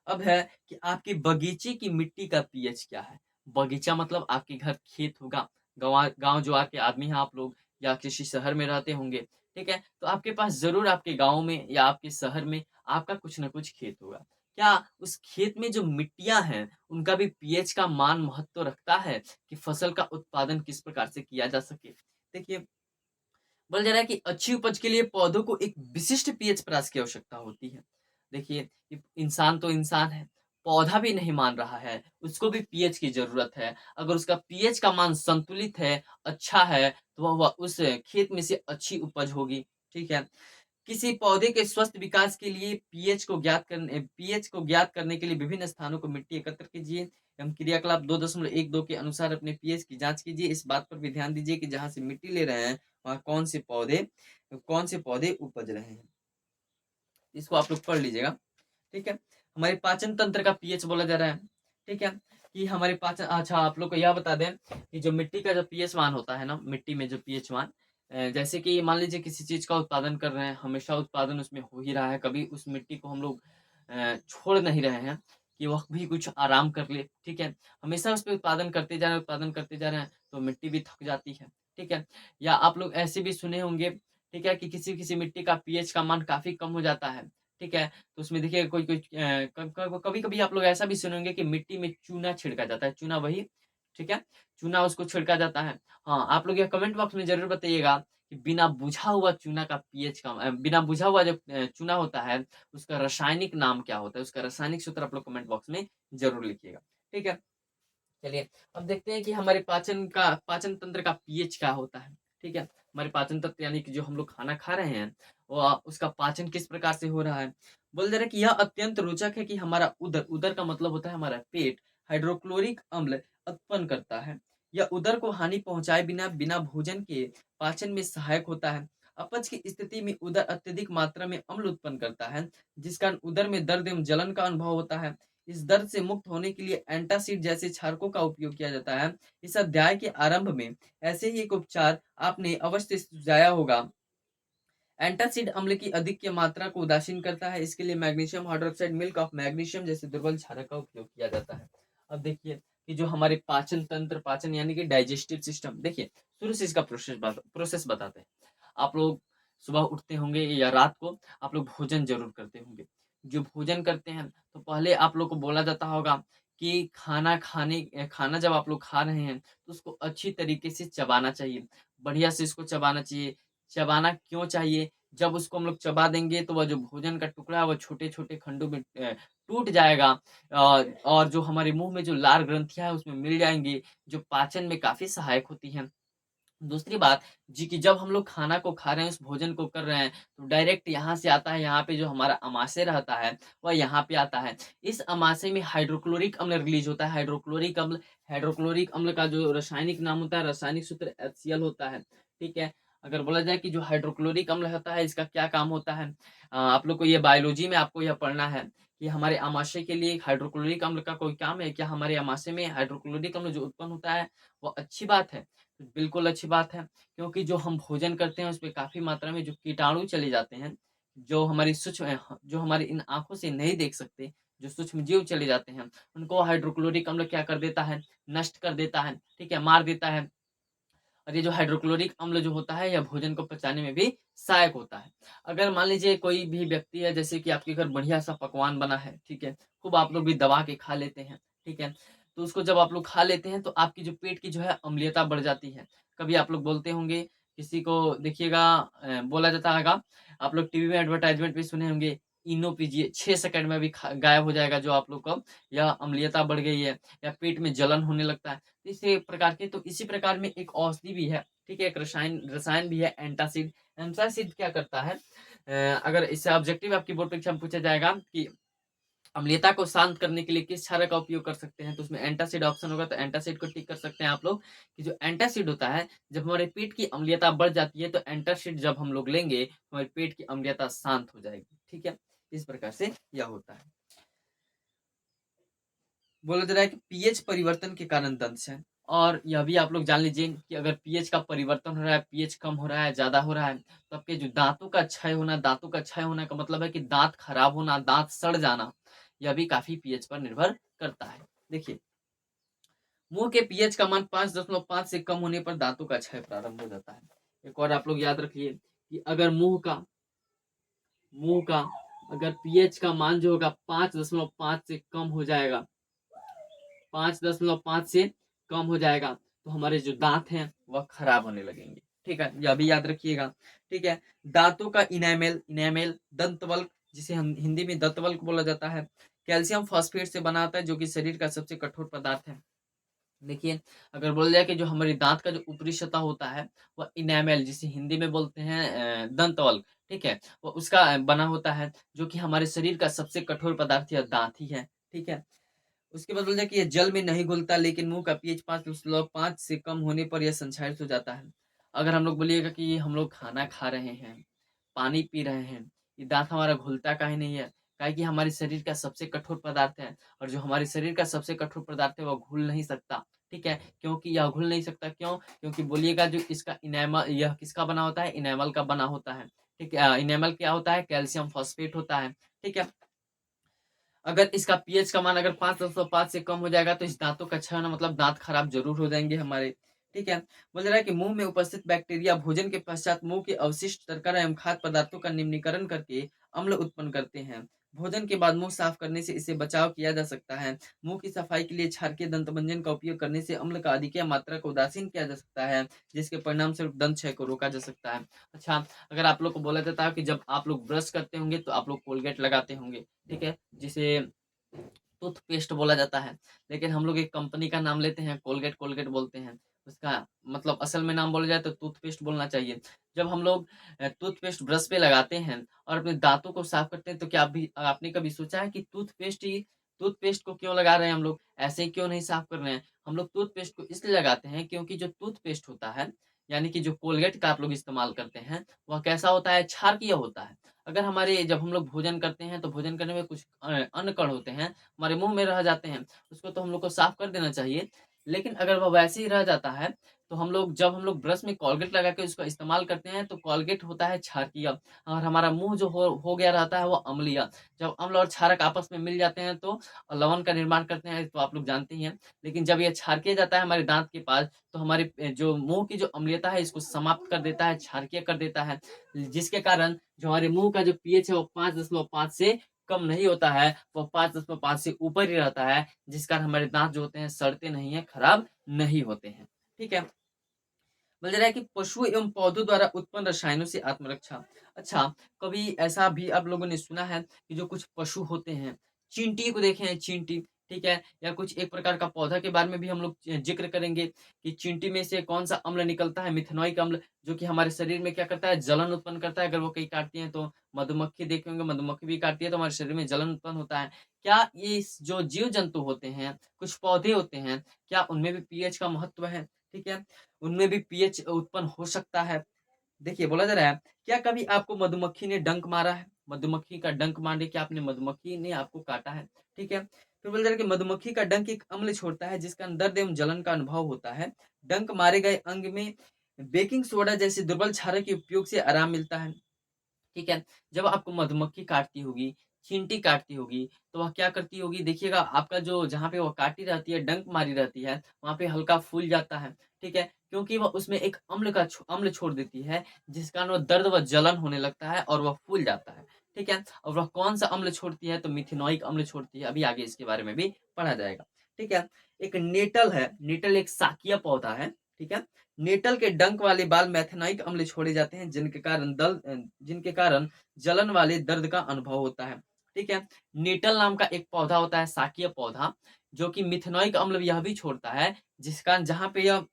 [SPEAKER 1] अब है कि आपकी बगीचे की मिट्टी का पीएच क्या है? बगीचा मतलब आपके घर खेत होगा, गाँव जवार के आदमी हैं आप लोग या किसी शहर में रहते होंगे, ठीक है? तो आपके पास ज़रूर आपके गाँव में या आपके शहर में आपका कुछ न कुछ खेत होगा। क्या उस खेत में जो मिट्टियाँ हैं, उनका भी पीएच का मान महत्व रखता है कि फसल का उत्पादन किस प्रकार से किया जा सके? देखिए, बोला जा रहा है कि अच्छी उपज के लिए पौधों को एक विशिष्ट पीएच परास की आवश्यकता होती है। देखिए, इंसान तो इंसान है, पौधा भी नहीं मान रहा है, उसको भी पीएच की ज़रूरत है। अगर उसका पीएच का मान संतुलित है, अच्छा है, तो वह उस खेत में से अच्छी उपज होगी, ठीक है? किसी पौधे के स्वस्थ विकास के लिए पीएच को ज्ञात करने के लिए विभिन्न स्थानों को मिट्टी एकत्र कीजिए एवं क्रियाकलाप 2.12 के अनुसार अपने पीएच की जांच कीजिए। इस बात पर भी ध्यान दीजिए कि जहाँ से मिट्टी ले रहे हैं, वहाँ कौन से पौधे उपज रहे हैं। इसको आप लोग पढ़ लीजिएगा, ठीक है? हमारे पाचन तंत्र का पीएच बोला जा रहा है, ठीक है? कि हमारे पाचन, अच्छा आप लोग को यह बता दें कि जो मिट्टी का जो पीएच मान होता है ना, मिट्टी में जो पीएच मान, जैसे कि मान लीजिए किसी चीज़ का उत्पादन कर रहे हैं, हमेशा उत्पादन उसमें हो ही रहा है, कभी उस मिट्टी को हम लोग छोड़ नहीं रहे हैं कि वह भी कुछ आराम कर ले, ठीक है? हमेशा उसपे उत्पादन करते जा रहे हैं, तो मिट्टी भी थक जाती है, ठीक है? या आप लोग ऐसे भी सुने होंगे, ठीक है, कि किसी-किसी मिट्टी का पीएच का मान काफ़ी कम हो जाता है, ठीक है? तो उसमें देखिए कोई-कोई कभी-कभी आप लोग ऐसा भी सुने होंगे कि मिट्टी में चूना छिड़का जाता है, चूना वही, ठीक है? चूना उसको छिड़का जाता है। हाँ, आप लोग यह कमेंट बॉक्स में ज़रूर बताइएगा कि बिना बुझा हुआ चूना का बिना बुझा हुआ जो चूना होता है, उसका रासायनिक नाम क्या होता है? उसका रासायनिक सूत्र आप लोग कमेंट बॉक्स में ज़रूर लिखिएगा, ठीक है? चलिए, अब देखते हैं कि हमारे पाचन तंत्र का पीएच क्या होता है, ठीक है? हमारे पाचन तंत्र यानी कि जो हम लोग खाना खा रहे हैं, वो उसका पाचन किस प्रकार से हो रहा है? बोला जा रहा है कि यह अत्यंत रोचक है कि हमारा उदर का मतलब होता है हमारा पेट, हाइड्रोक्लोरिक अम्ल उत्पन्न करता है। यह उदर को हानि पहुँचाए बिना बिना भोजन के पाचन में सहायक होता है। अपच की स्थिति में उदर अत्यधिक मात्रा में अम्ल उत्पन्न करता है, जिस कारण उदर में दर्द एवं जलन का अनुभव होता है। इस दर्द से मुक्त होने के लिए एंटासिड जैसे क्षारकों का उपयोग किया जाता है। इस अध्याय के आरंभ में ऐसे ही एक उपचार आपने अवश्य सुझाया होगा। एंटासिड अम्ल की अधिक की मात्रा को उदासीन करता है। इसके लिए magnesium hydroxide, milk of magnesium जैसे दुर्बल क्षारक का उपयोग किया जाता है। अब देखिए कि जो हमारे पाचन तंत्र, पाचन यानी कि डाइजेस्टिव सिस्टम, देखिए शुरू से इसका प्रोसेस बताते हैं। आप लोग सुबह उठते होंगे या रात को आप लोग भोजन जरूर करते होंगे। जो भोजन करते हैं तो पहले आप लोग को बोला जाता होगा कि खाना जब आप लोग खा रहे हैं तो उसको अच्छी तरीके से चबाना चाहिए, बढ़िया से इसको चबाना चाहिए। चबाना क्यों चाहिए? जब उसको हम लोग चबा देंगे तो वह जो भोजन का टुकड़ा है वह छोटे-छोटे खंडों में टूट जाएगा, और जो हमारे मुँह में जो लार ग्रंथियाँ हैं उसमें मिल जाएँगी, जो पाचन में काफ़ी सहायक होती हैं। दूसरी बात जी कि जब हम लोग खाना को खा रहे हैं, उस भोजन को कर रहे हैं, तो डायरेक्ट यहाँ से आता है, यहाँ पे जो हमारा अमाशय रहता है, वह यहाँ पे आता है। इस अमाशय में हाइड्रोक्लोरिक अम्ल रिलीज़ होता है। हाइड्रोक्लोरिक अम्ल का जो रासायनिक नाम होता है, रासायनिक सूत्र HCl होता है, ठीक है? अगर बोला जाए कि जो हाइड्रोक्लोरिक अम्ल होता है, इसका क्या काम होता है? आप लोग को ये बायोलॉजी में आपको यह पढ़ना है कि हमारे अमाशय के लिए हाइड्रोक्लोरिक अम्ल का कोई काम है क्या? हमारे अमाशय में हाइड्रोक्लोरिक अम्ल जो उत्पन्न होता है, वो अच्छी बात है। बिल्कुल अच्छी बात है, क्योंकि जो हम भोजन करते हैं उसमें काफ़ी मात्रा में जो कीटाणु चले जाते हैं, जो हमारी जो हमारी इन आँखों से नहीं देख सकते, जो सूक्ष्म जीव चले जाते हैं, उनको हाइड्रोक्लोरिक अम्ल क्या कर देता है, नष्ट कर देता है, ठीक है, मार देता है। और ये जो हाइड्रोक्लोरिक अम्ल जो होता है, यह भोजन को पचाने में भी सहायक होता है। अगर मान लीजिए कोई भी व्यक्ति है, जैसे कि आपके घर बढ़िया-सा पकवान बना है, ठीक है, खूब आप लोग भी दबा के खा लेते हैं, ठीक है, तो उसको जब आप लोग खा लेते हैं, तो आपकी जो पेट की जो है अम्लीयता बढ़ जाती है। कभी आप लोग बोलते होंगे, किसी को देखिएगा बोला जाता होगा, आप लोग टीवी में एडवर्टाइज़मेंट भी सुने होंगे, इनो पीजिए, 6 सेकंड में अभी गायब हो जाएगा जो आप लोग का या अम्लीयता बढ़ गई है या पेट में जलन होने लगता है। इसी प्रकार के, तो इसी प्रकार में एक औषधि भी है, ठीक है, एक रसायन रसायन भी है एंटासिड। एंटासिड क्या करता है, अगर इससे ऑब्जेक्टिव आपकी बोर्ड परीक्षा में पूछा जाएगा कि अम्लीयता को शांत करने के लिए किस क्षार का उपयोग कर सकते हैं, तो उसमें एंटासिड ऑप्शन होगा, तो एंटासिड को टिक कर सकते हैं आप लोग कि जो एंटासिड होता है, जब हमारे पेट की अम्लीयता बढ़ जाती है, तो एंटासिड जब हम लोग लेंगे, तो हमारे पेट की अम्लीयता शांत हो जाएगी, ठीक है, इस प्रकार से यह होता है। बोला जा रहा है कि पीएच परिवर्तन के कारण दंत क्षय, और यह भी आप लोग जान लीजिए कि अगर पीएच का परिवर्तन हो रहा है, पीएच कम हो रहा है, ज़्यादा हो रहा है, तो आपके जो दाँतों का क्षय होना का मतलब है कि दाँत खराब होना, दाँत सड़ जाना, यह भी काफ़ी पीएच पर निर्भर करता है। देखिए, मुँह के पीएच का मान 5.5 से कम होने पर दाँतों का क्षय प्रारंभ हो जाता है। एक और आप लोग याद रखिए कि अगर मुँह का अगर पीएच का मान जो होगा 5.5 से कम हो जाएगा, 5.5 से कम हो जाएगा, तो हमारे जो दांत हैं वह खराब होने लगेंगे, ठीक है, यह भी याद रखिएगा, ठीक है। दांतों का इनेमल इनेमल दंतवल्क, जिसे हम हिंदी में दंतवल्क बोला जाता है, कैल्शियम फॉस्फेट से बना होता है, जो कि शरीर का सबसे कठोर पदार्थ है। देखिए, अगर बोला जाए कि जो हमारी दांत का जो ऊपरी सतह होता है, वह इनेमल, जिसे हिंदी में बोलते हैं दंतवल्क, ठीक है, वो उसका बना होता है, जो कि हमारे शरीर का सबसे कठोर पदार्थ यह दांत ही है, ठीक है। उसके बाद बोलते हैं कि ये जल में नहीं घुलता, लेकिन मुंह का पीएच 5.5 से कम होने पर यह संक्षारित हो जाता है। अगर हम लोग बोलिएगा कि हम लोग खाना खा रहे हैं, पानी पी रहे हैं, ये दांत हमारा घुलता काहे नहीं है? काहे कि हमारे शरीर का सबसे कठोर पदार्थ है, और जो हमारे शरीर का सबसे कठोर पदार्थ है वह घुल नहीं सकता, ठीक है? क्योंकि यह घुल नहीं सकता क्यों? क्योंकि बोलिएगा जो इसका इनेमल, यह किसका बना होता है? इनेमल का बना होता है, ठीक है? इनेमल क्या होता है? कैल्शियम फॉस्फेट होता है, ठीक है? अगर इसका पीएच का मान अगर 5.5 से कम हो जाएगा, तो इस दांतों का क्षय होना मतलब दांत खराब ज़रूर हो जाएँगे हमारे, ठीक है? बोल रहा है कि मुँह में उपस्थित बैक्टीरिया भोजन के पश्चात मुँह के अवशिष्ट शर्करा एवं खाद्य पदार्थों का निम्नीकरण करके अम्ल उत्पन्न करते हैं। भोजन के बाद मुँह साफ करने से इससे बचाव किया जा सकता है। मुँह की सफाई के लिए क्षारकीय दंतमंजन का उपयोग करने से अम्ल का अधिक या मात्रा को उदासीन किया जा सकता है, जिसके परिणामस्वरूप दंत क्षय को रोका जा सकता है। अच्छा, अगर आप लोग को बोला जाता है कि जब आप लोग ब्रश करते होंगे, तो आप लोग कोलगेट लगाते होंगे, ठीक है? जिसे टूथपेस्ट बोला जाता है, लेकिन हम लोग एक कंपनी का नाम लेते हैं, कोलगेट कोलगेट बोलते हैं। उसका मतलब असल में नाम बोला जाए तो टूथपेस्ट बोलना चाहिए। जब हम लोग टूथपेस्ट ब्रश पे लगाते हैं और अपने दाँतों को साफ करते हैं, तो क्या आपने कभी सोचा है कि टूथपेस्ट को क्यों लगा रहे हैं हम लोग? ऐसे ही क्यों नहीं साफ कर रहे हैं? हम लोग टूथपेस्ट को इसलिए लगाते हैं क्योंकि जो टूथपेस्ट होता है, यानी कि जो कोलगेट का आप लोग इस्तेमाल करते हैं, वह कैसा होता है? क्षारकीय होता है। अगर हमारे जब हम लोग भोजन करते हैं, तो भोजन करने में कुछ अन्न कण होते हैं, हमारे मुँह में रह जाते हैं, उसको तो हम लोग को साफ कर देना चाहिए। लेकिन अगर वह वैसे ही रह जाता है, तो जब हम लोग ब्रश में कोलगेट लगा के उसका इस्तेमाल करते हैं, तो कोलगेट होता है क्षारकीय, और हमारा मुँह जो हो गया रहता है वो अम्लीय। जब अम्ल और क्षारक आपस में मिल जाते हैं, तो लवण का निर्माण करते हैं, तो आप लोग जानते ही हैं। लेकिन जब ये क्षारकीय जाता है हमारे दाँत के पास, तो हमारे जो मुँह की जो अम्लीयता है, इसको समाप्त कर देता है, क्षारकीय कर देता है। जिसके कारण जो हमारे मुँह का जो पीएच है, वो 5.5 से कम नहीं होता है, वो 5.5 से ऊपर ही रहता है, जिस कारण हमारे दाँत जो होते हैं सड़ते नहीं हैं, खराब नहीं होते हैं। ठीक है? बोला जा रहा है कि पशु एवं पौधों द्वारा उत्पन्न रसायनों से आत्मरक्षा। अच्छा, कभी ऐसा भी आप लोगों ने सुना है कि जो कुछ पशु होते हैं, चींटी को देखे हैं, चींटी, ठीक है? या कुछ एक प्रकार का पौधा के बारे में भी हम लोग ज़िक्र करेंगे कि चींटी में से कौन-सा अम्ल निकलता है, मिथेनॉइक अम्ल, जो कि हमारे शरीर में क्या करता है, जलन उत्पन्न करता है। अगर वो कहीं काटती हैं, तो मधुमक्खी देखे होंगे, मधुमक्खी भी काटती है, तो हमारे शरीर में जलन उत्पन्न होता है। क्या ये जो जीव-जंतु होते हैं, कुछ पौधे होते हैं, क्या उनमें भी पीएच का महत्व है? ठीक है? उनमें भी पीएच उत्पन्न हो सकता है। देखिए, बोला जा रहा है, क्या कभी आपको मधुमक्खी ने डंक मारा है? मधुमक्खी का डंक मारने क्या आपने मधुमक्खी ने आपको काटा है? ठीक है? फिर बोला जा रहा है कि मधुमक्खी का डंक एक अम्ल छोड़ता है, जिसका दर्द एवं जलन का अनुभव होता है। डंक मारे गए अंग में बेकिंग सोडा जैसे दुर्बल क्षारक के उपयोग से आराम मिलता है। ठीक है? जब आपको मधुमक्खी काटती होगी, चींटी काटती होगी, तो वह क्या करती होगी, देखिएगा आपका जो जहाँ पे वह काटी रहती है, डंक मारी रहती है, वहाँ पे हल्का फूल जाता है, ठीक है? क्योंकि वह उसमें एक अम्ल छोड़ देती है, जिस कारण वह दर्द व जलन होने लगता है और वह फूल जाता है, ठीक है? और वह कौन-सा अम्ल छोड़ती है, तो मिथेनॉइक अम्ल छोड़ती है, अभी आगे इसके बारे में भी पढ़ा जाएगा, ठीक है? एक नेटल है, नेटल एक शाकीय पौधा है, ठीक है? नेटल के डंक वाले बाल मेथेनॉइक अम्ल छोड़े जाते हैं, जिनके कारण जलन वाले दर्द का अनुभव होता है, ठीक है? नेटल नाम का एक पौधा होता है, शाकीय पौधा, जो कि मिथेनॉइक अम्ल यह भी छोड़ता है, जिस कारण जहाँ पे यह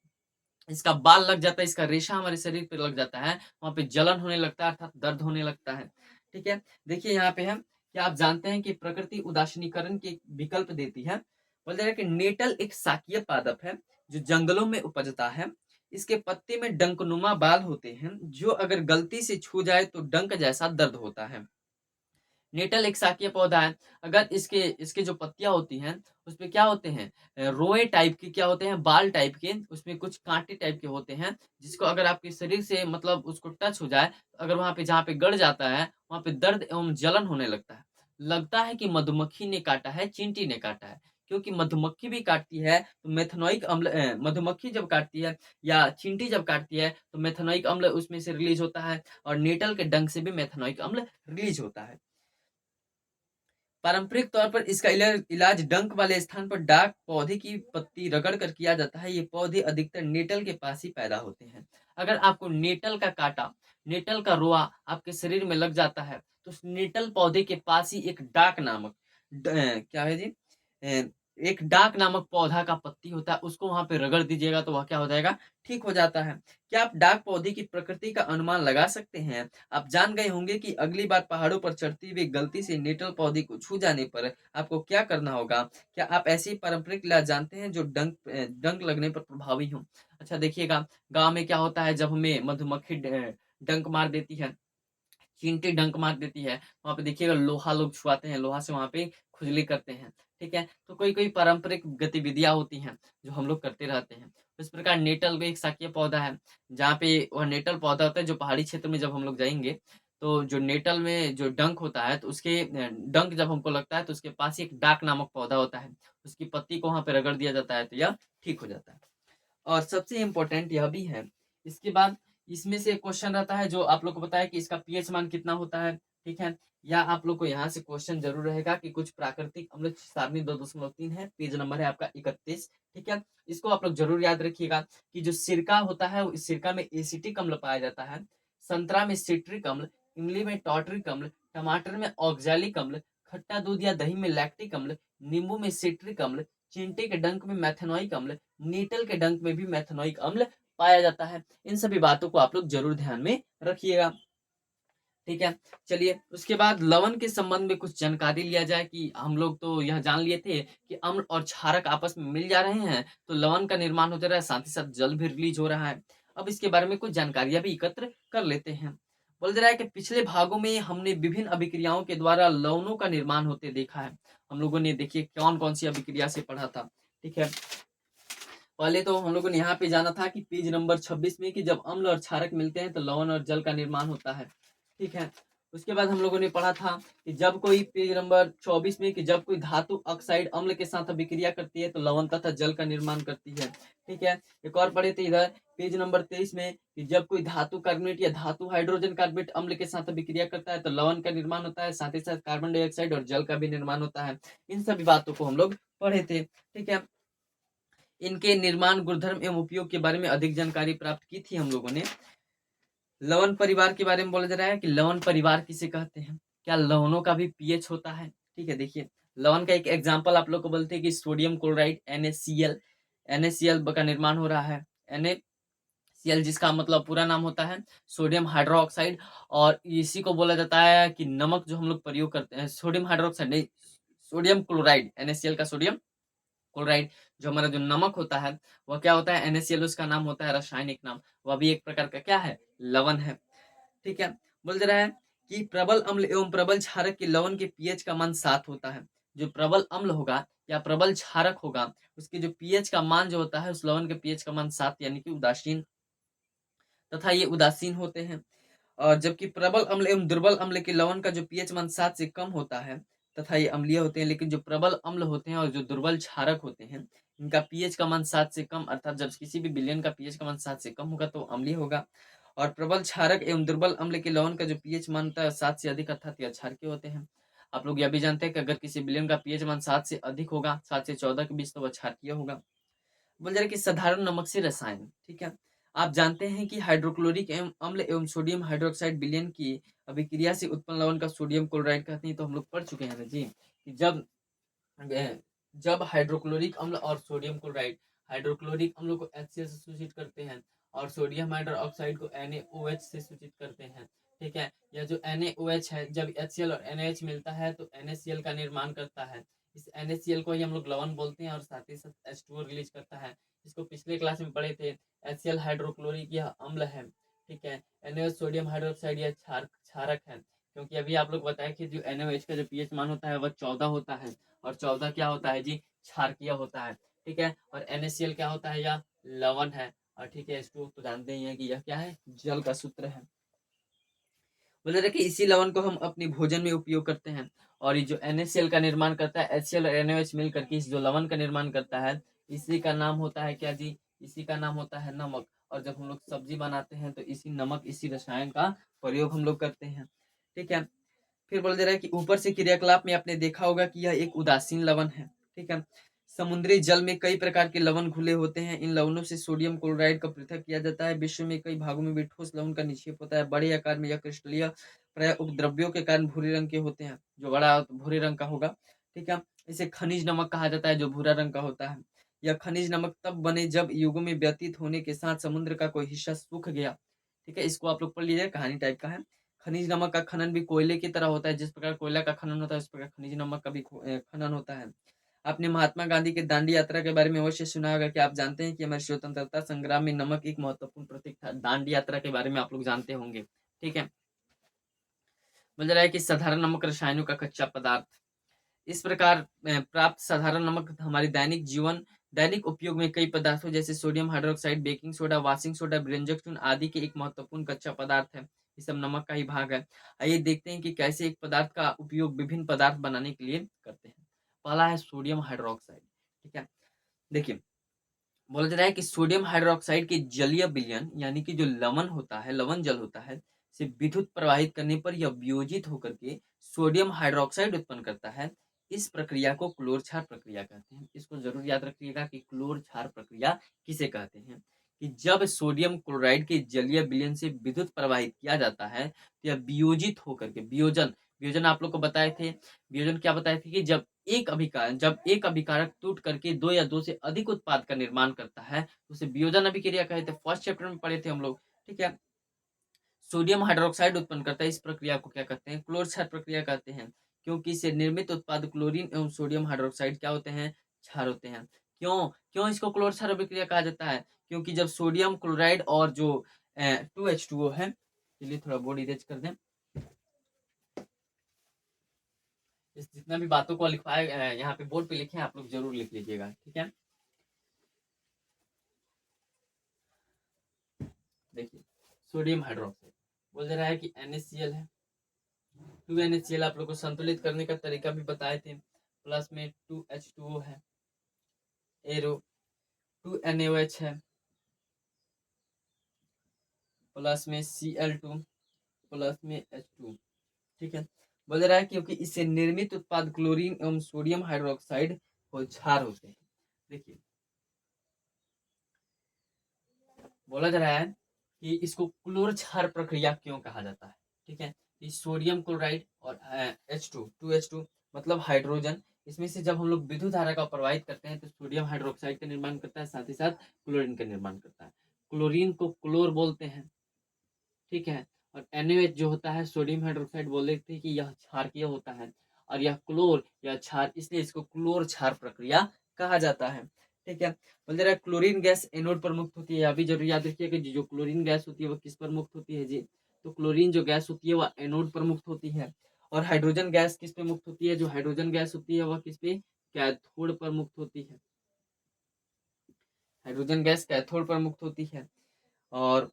[SPEAKER 1] इसका बाल लग जाता है, इसका रेशा हमारे शरीर पे लग जाता है, वहाँ पे जलन होने लगता है, अर्थात दर्द होने लगता है, ठीक है? देखिए यहाँ पे है, क्या आप जानते हैं कि प्रकृति उदासीनीकरण के विकल्प देती है? बोल जा रहा है कि नेटल एक शाकीय पादप है, जो जंगलों में उपजता है। इसके पत्ते में डंकनुमा बाल होते हैं, जो अगर गलती से छू जाए तो डंक जैसा दर्द होता है। नेटल एक शाकीय पौधा है। अगर इसके इसके जो पत्तियाँ होती हैं, उसपे क्या होते हैं, रोए टाइप के क्या होते हैं, बाल टाइप के, उसमें कुछ काँटे टाइप के होते हैं, जिसको अगर आपके शरीर से मतलब उसको टच हो जाए, तो अगर वहाँ पे जहाँ पे गड़ जाता है, वहाँ पे दर्द एवं जलन होने लगता है। लगता है कि मधुमक्खी ने काटा है, चींटी ने काटा है, क्योंकि मधुमक्खी भी काटती है, तो मधुमक्खी जब काटती है या चींटी जब काटती है, तो मेथनॉइक अम्ल उसमें से रिलीज़ होता है और नेटल के डंक से भी मेथनॉइक अम्ल रिलीज़ होता है। पारंपरिक तौर पर इसका इलाज डंक वाले स्थान पर डाक पौधे की पत्ती रगड़ कर किया जाता है। ये पौधे अधिकतर नेटल के पास ही पैदा होते हैं। अगर आपको नेटल का काटा, नेटल का रोआ आपके शरीर में लग जाता है, तो उस नेटल पौधे के पास ही एक डाक नामक क्या है जी, एक डाक नामक पौधा का पत्ती होता है, उसको वहां पे रगड़ दीजिएगा तो वह क्या हो जाएगा, ठीक हो जाता है। क्या आप डाक पौधे की प्रकृति का अनुमान लगा सकते हैं? आप जान गए होंगे कि अगली बार पहाड़ों पर चढ़ते हुए गलती से नेटल पौधे को छू जाने पर आपको क्या करना होगा? क्या आप ऐसे ही पारंपरिक इलाज जानते हैं जो डंक लगने पर प्रभावी हों? अच्छा देखिएगा, गाँव में क्या होता है, जब हमें मधुमक्खी डंक मार देती है, चींटी डंक मार देती है, वहाँ पे देखिएगा लोहा लोग छुआते हैं, लोहा से वहाँ पे खुजली करते हैं, ठीक है? तो कोई-कोई पारंपरिक गतिविधियाँ होती हैं, जो हम लोग करते रहते हैं। इस प्रकार नेटल भी एक शाकीय पौधा है, जहाँ पे वह नेटल पौधा होता है, जो पहाड़ी क्षेत्र में जब हम लोग जाएँगे, तो जो नेटल में जो डंक होता है, तो उसके डंक जब हमको लगता है, तो उसके पास ही एक डाक नामक पौधा होता है। उसकी पत्ती को वहाँ पे रगड़ दिया जाता है, तो यह ठीक हो जाता है। और सबसे इम्पोर्टेंट यह भी है, इसके बाद इसमें से एक क्वेश्चन रहता है जो आप लोग को पता है कि इसका पीएच मान कितना होता है, ठीक है? या आप लोग को यहाँ से क्वेश्चन ज़रूर रहेगा कि कुछ प्राकृतिक अम्ल सारणी 2.3 है, पेज नंबर है आपका 31, ठीक है? इसको आप लोग ज़रूर याद रखिएगा कि जो सिरका होता है, इस सिरका में एसिटिक अम्ल पाया जाता है, संतरा में सिट्रिक अम्ल, इमली में टॉर्टरिक अम्ल, टमाटर में ऑक्ज़ैलिक अम्ल, खट्टा दूध या दही में लैक्टिक अम्ल, नींबू में सिट्रिक अम्ल, चींटी के डंक में मेथनॉइक अम्ल, नीटल के डंक में भी मेथनॉइक अम्ल पाया जाता है। इन सभी बातों को आप लोग जरूर ध्यान में रखिएगा, ठीक है? चलिए उसके बाद लवण के संबंध में कुछ जानकारी लिया जाए कि हम लोग तो यह जान लिए थे कि अम्ल और क्षारक आपस में मिल जा रहे हैं, तो लवण का निर्माण हो जा रहा है, साथ ही साथ जल भी रिलीज हो रहा है। अब इसके बारे में कुछ जानकारियां भी एकत्र कर लेते हैं। बोल जा रहा है कि पिछले भागों में हमने विभिन्न अभिक्रियाओं के द्वारा लवणों का निर्माण होते देखा है। हम लोगों ने देखिए कौन-कौन सी अभिक्रिया से पढ़ा था, ठीक है? पहले तो हम लोगों ने यहाँ पे जाना था कि पेज नंबर 26 में कि जब अम्ल और क्षारक मिलते हैं तो लवण और जल का निर्माण होता है, ठीक है? उसके बाद हम लोगों ने पढ़ा था कि जब कोई पेज नंबर 24 में कि जब कोई धातु ऑक्साइड अम्ल के साथ अभिक्रिया करती है तो लवण तथा जल का निर्माण करती है, ठीक है? एक और पढ़े थे इधर पेज नंबर 23 में कि जब कोई धातु कार्बोनेट या धातु हाइड्रोजन कार्बोनेट अम्ल के साथ अभिक्रिया करता है तो लवण का निर्माण होता है, साथ ही साथ कार्बन डाइऑक्साइड और जल का भी निर्माण होता है। इन सभी बातों को हम लोग पढ़े थे, ठीक है? इनके निर्माण गुणधर्म एवं उपयोग के बारे में अधिक जानकारी प्राप्त की थी हम लोगों ने। लवण परिवार के बारे में बोला जा रहा है कि लवण परिवार किसे कहते हैं? क्या लवणों का भी पीएच होता है? ठीक है, देखिए लवण का एक एग्जांपल आप लोग को बोलते हैं कि सोडियम क्लोराइड NaCl, NaCl का निर्माण हो रहा है। NaCl जिसका मतलब पूरा नाम होता है सोडियम हाइड्रोक्साइड, और इसी को बोला जाता है कि नमक जो हम लोग प्रयोग करते हैं, सोडियम हाइड्रोक्साइड नहीं, सोडियम क्लोराइड, NaCl का सोडियम क्लोराइड, जो हमारा जो नमक होता है वह क्या होता है, NaCl उसका नाम होता है, रासायनिक नाम, वह भी एक प्रकार का क्या है, लवण है, ठीक है? बोल दे रहा है कि प्रबल अम्ल एवं प्रबल क्षारक के लवण के पीएच का मान 7 होता है। जो प्रबल अम्ल होगा या प्रबल क्षारक होगा, उसके जो पीएच का मान जो होता है, उस लवण के पीएच का मान 7 यानी कि उदासीन, तथा ये उदासीन होते हैं। और जबकि प्रबल अम्ल एवं दुर्बल अम्ल के लवण का जो पीएच मान 7 से कम होता है तथा ये अम्लीय होते हैं, लेकिन जो प्रबल अम्ल होते हैं और जो दुर्बल क्षारक होते हैं इनका पीएच का मान 7 से कम, अर्थात जब किसी भी विलयन का पीएच का मान 7 से कम होगा तो अम्लीय होगा। और प्रबल क्षारक एवं दुर्बल अम्ल के लवण का जो पीएच मान होता है 7 से अधिक, अर्थात ये क्षारकीय होते हैं। आप लोग यह भी जानते हैं कि अगर किसी विलयन का पीएच मान 7 से अधिक होगा, 7 से 14 के बीच, तो वह क्षारकीय होगा। बोल जा रहा है कि साधारण नमक से रसायन, ठीक है। आप जानते हैं कि हाइड्रोक्लोरिक एवं अम्ल एवं सोडियम हाइड्रोक्साइड विलयन की अभिक्रिया से उत्पन्न लवण का सोडियम क्लोराइड कहते हैं। तो हम लोग पढ़ चुके हैं ना जी कि जब हाइड्रोक्लोरिक अम्ल और सोडियम क्लोराइड हाइड्रोक्लोरिक अम्ल को HCl से सूचित करते हैं और सोडियम हाइड्रोक्साइड को NaOH से सूचित करते हैं, ठीक है। यह जो NaOH है, जब HCl और NaH मिलता है तो NaCl का निर्माण करता है। इस NaCl को ही हम लोग लवण बोलते हैं और साथ ही साथ H2O रिलीज करता है। इसको पिछले क्लास में पढ़े थे। HCl हाइड्रोक्लोरिक यह अम्ल है, ठीक है। NaOH सोडियम हाइड्रोक्साइड यह क्षारक है, क्योंकि अभी आप लोग बताए कि जो NaOH का जो पीएच मान होता है वह 14 होता है और 14 क्या होता है जी, क्षारकीय होता है, ठीक है। और NaCl क्या होता है, यह लवण है। और ठीक है, H2O तो जानते ही हैं कि यह क्या है, जल का सूत्र है। बोले रहे कि इसी लवण को हम अपनी भोजन में उपयोग करते हैं और ये जो NaCl का निर्माण करता है, HCl और NaOH मिल करके इस जो लवण का निर्माण करता है, इसी का नाम होता है क्या जी, इसी का नाम होता है नमक। और जब हम लोग सब्जी बनाते हैं तो इसी नमक, इसी रसायन का प्रयोग हम लोग करते हैं, ठीक है। फिर बोल दे रहा है कि ऊपर से क्रियाकलाप में आपने देखा होगा कि यह एक उदासीन लवण है, ठीक है। समुद्री जल में कई प्रकार के लवण घुले होते हैं। इन लवणों से सोडियम क्लोराइड का पृथक किया जाता है। विश्व में कई भागों में भी ठोस लवण का निक्षेप होता है। बड़े आकार में यह क्रिस्टलीय प्राय उपद्रव्यों के कारण भूरे रंग के होते हैं। जो बड़ा भूरे रंग का होगा, ठीक है। इसे खनिज नमक कहा जाता है, जो भूरा रंग का होता है। यह खनिज नमक तब बने जब युगों में व्यतीत होने के साथ समुद्र का कोई हिस्सा सूख गया, ठीक है। इसको आप लोग पढ़ लीजिए, कहानी टाइप का है। खनिज नमक का खनन भी कोयले की तरह होता है। जिस प्रकार कोयला का खनन होता है उस प्रकार खनिज नमक का भी खनन होता है। आपने महात्मा गांधी के दांडी यात्रा के बारे में अवश्य सुना होगा। कि आप जानते हैं कि हमारे स्वतंत्रता संग्राम में नमक एक महत्वपूर्ण प्रतीक था। दांडी यात्रा के बारे में आप लोग जानते होंगे, ठीक है। बोल रहा है कि साधारण नमक रसायनों का कच्चा पदार्थ। इस प्रकार प्राप्त साधारण नमक हमारे दैनिक उपयोग में कई पदार्थों जैसे sodium hydroxide, baking soda, washing soda, व्यंजक चूर्ण आदि के एक महत्वपूर्ण कच्चा पदार्थ है। ये सब नमक का ही भाग है। आइए देखते हैं कि कैसे एक पदार्थ का उपयोग विभिन्न पदार्थ बनाने के लिए करते हैं। पहला है सोडियम हाइड्रोक्साइड, ठीक है। देखिए, बोला जा रहा है कि सोडियम हाइड्रोक्साइड के जलीय विलयन यानी कि जो लवण होता है, लवण जल होता है, से विद्युत प्रवाहित करने पर यह वियोजित होकर के सोडियम हाइड्रोक्साइड उत्पन्न करता है। इस प्रक्रिया को क्लोर क्षार प्रक्रिया कहते हैं। इसको जरूर याद रखिएगा कि क्लोर क्षार प्रक्रिया किसे कहते हैं। कि जब सोडियम क्लोराइड के जलीय विलयन से विद्युत प्रवाहित किया जाता है तो यह वियोजित होकर के, वियोजन, वियोजन आप लोग को बताए थे। वियोजन क्या बताए थे कि जब एक अभिकारक टूट करके दो या दो से अधिक उत्पाद का निर्माण करता है तो उसे वियोजन अभिक्रिया कहते हैं। फर्स्ट चैप्टर में पढ़े थे हम लोग, ठीक है। सोडियम हाइड्रोक्साइड उत्पन्न करता है। इस प्रक्रिया को क्या कहते हैं, क्लोर क्षार प्रक्रिया कहते हैं। क्योंकि इससे निर्मित उत्पाद क्लोरीन एवं सोडियम हाइड्रोक्साइड क्या होते हैं, क्षार होते हैं। क्यों क्यों इसको क्लोर क्षार अभिक्रिया कहा जाता है, क्योंकि जब सोडियम क्लोराइड और जो 2H2O है, चलिए थोड़ा बोर्ड इरेज कर दें। इस जितना भी बातों को लिखवाए यहाँ पे बोर्ड पे लिखे हैं, आप लोग जरूर लिख लीजिएगा, ठीक है। देखिए, सोडियम हाइड्रोक्साइड बोल रहा है कि NaCl है। 2NaCl आप लोग को संतुलित करने का तरीका भी बताए थे। प्लस में 2H2O है, एरो 2NaOH है, प्लस में Cl2, प्लस में H2, ठीक है। बोल रहा है क्योंकि इससे निर्मित उत्पाद क्लोरीन एवं सोडियम हाइड्रोक्साइड को क्षार होते हैं। देखिए, बोला जा रहा है कि इसको क्लोर क्षार प्रक्रिया क्यों कहा जाता है, ठीक है। इस सोडियम क्लोराइड और H2 मतलब हाइड्रोजन, इसमें से जब हम लोग विद्युत धारा का प्रवाहित करते हैं तो सोडियम हाइड्रोक्साइड का निर्माण करता है, साथ ही साथ क्लोरीन का निर्माण करता है। क्लोरीन को क्लोर बोलते हैं, ठीक है। और NaOH जो होता है, सोडियम हाइड्रोक्साइड बोल देते हैं कि यह क्षारकीय होता है। और यह क्लोर या क्षार, इसलिए इसको क्लोर क्षार प्रक्रिया कहा जाता है, ठीक है। बोल रहा है क्लोरीन गैस एनोड पर मुक्त होती है। अभी जरूर याद रखिए कि जो क्लोरीन गैस होती है वो किस पर मुक्त होती है जी, तो क्लोरीन जो गैस होती है वह एनोड पर मुक्त होती है। और हाइड्रोजन गैस किस पे मुक्त होती है, जो हाइड्रोजन गैस होती है वह किस पे, कैथोड पर मुक्त होती है। हाइड्रोजन गैस कैथोड पर मुक्त होती है। और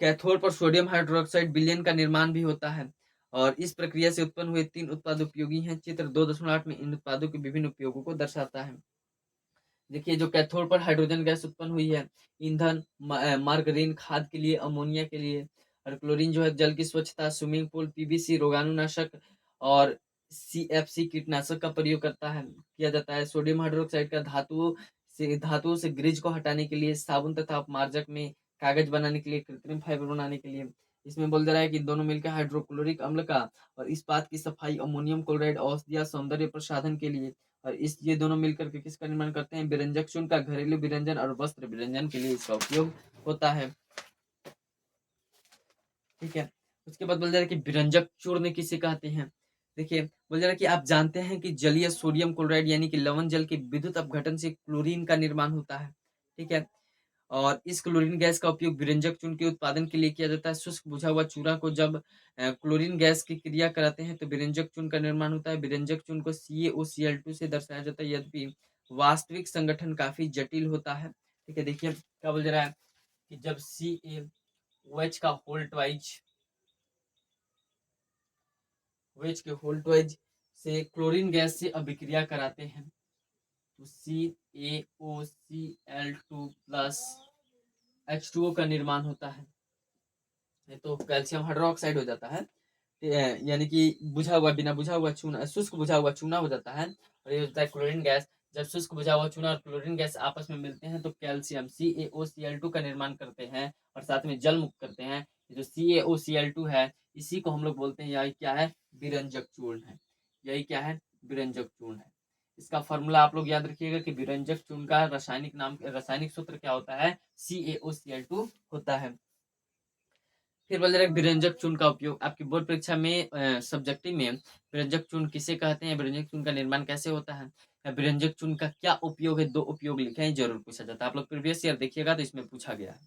[SPEAKER 1] कैथोड पर सोडियम हाइड्रोक्साइड विलयन का निर्माण भी होता है और इस प्रक्रिया से उत्पन्न हुए 3 उत्पाद उपयोगी हैं। चित्र 2.8 में इन उत्पादों के विभिन्न उपयोगों को दर्शाता है। देखिए, जो कैथोड पर हाइड्रोजन गैस उत्पन्न हुई है, ईंधन, मार्गरीन, खाद के लिए, अमोनिया के लिए, और क्लोरीन जो है जल की स्वच्छता, स्विमिंग पूल, पीवीसी रोगाणुनाशक और सीएफसी कीटनाशक का प्रयोग करता है किया जाता है। सोडियम हाइड्रोक्साइड का धातुओं से ग्रीज को हटाने के लिए, साबुन तथा अपमार्जक में, कागज बनाने के लिए, कृत्रिम फाइबर बनाने के लिए। इसमें बोल दे रहा है कि दोनों मिलकर हाइड्रोक्लोरिक अम्ल का और इस्पात की सफाई, अमोनियम क्लोराइड औषधीय सौंदर्य प्रसाधन के लिए, और ये दोनों मिलकर के किसका निर्माण करते हैं? विरंजक चूर्ण का। घरेलू विरंजन और वस्त्र विरंजन के लिए इसका उपयोग होता है। ठीक है, उसके बाद बोल रहा है कि विरंजक चूर्ण किसे कहते हैं। देखिए, बोल रहा है कि आप जानते हैं कि जलीय सोडियम क्लोराइड यानी कि लवण जल के विद्युत अपघटन से क्लोरीन का निर्माण होता है। ठीक है, और इस क्लोरीन गैस का उपयोग विरंजक चूर्ण के उत्पादन के लिए किया जाता है। शुष्क बुझा हुआ चूरा को जब क्लोरीन गैस की क्रिया कराते हैं तो विरंजक चूर्ण का निर्माण होता है। विरंजक चूर्ण को CaOCl2 से दर्शाया जाता है, यद्यपि वास्तविक संगठन काफी जटिल होता है। ठीक है, देखिए क्या बोल रहा है कि जब CaOH का होल्टवाइज से क्लोरीन गैस से अभिक्रिया कराते हैं तो CaOCl2 प्लस H2O का निर्माण होता है। तो कैल्शियम हाइड्रोक्साइड हो जाता है, यानी कि बुझा हुआ, बिना बुझा हुआ चूना, शुष्क बुझा हुआ चूना हो जाता है। और ये होता है क्लोरीन गैस। जब शुष्क बुझा हुआ चूना और क्लोरीन गैस आपस में मिलते हैं तो कैल्शियम CaOCl2 का निर्माण करते हैं और साथ में जल मुक्त करते हैं। ये जो CaOCl2 है, इसी को हम लोग बोलते हैं, यही क्या है? विरंजक चूर्ण है। यही क्या है? विरंजक चूर्ण है। इसका फॉर्मूला आप लोग याद रखिएगा कि विरंजक चूर्ण का रासायनिक सूत्र क्या होता है? CaOCl2 होता है। फिर बोल रहा है विरंजक चूर्ण का उपयोग आपकी बोर्ड परीक्षा में सब्जेक्टिव में विरंजक चूर्ण किसे कहते हैं, विरंजक चूर्ण का निर्माण कैसे होता है, या विरंजक चूर्ण का क्या उपयोग है, 2 उपयोग लिखे हैं, जरूर पूछा जाता है। आप लोग प्रीवियस ईयर देखिएगा तो इसमें पूछा गया है।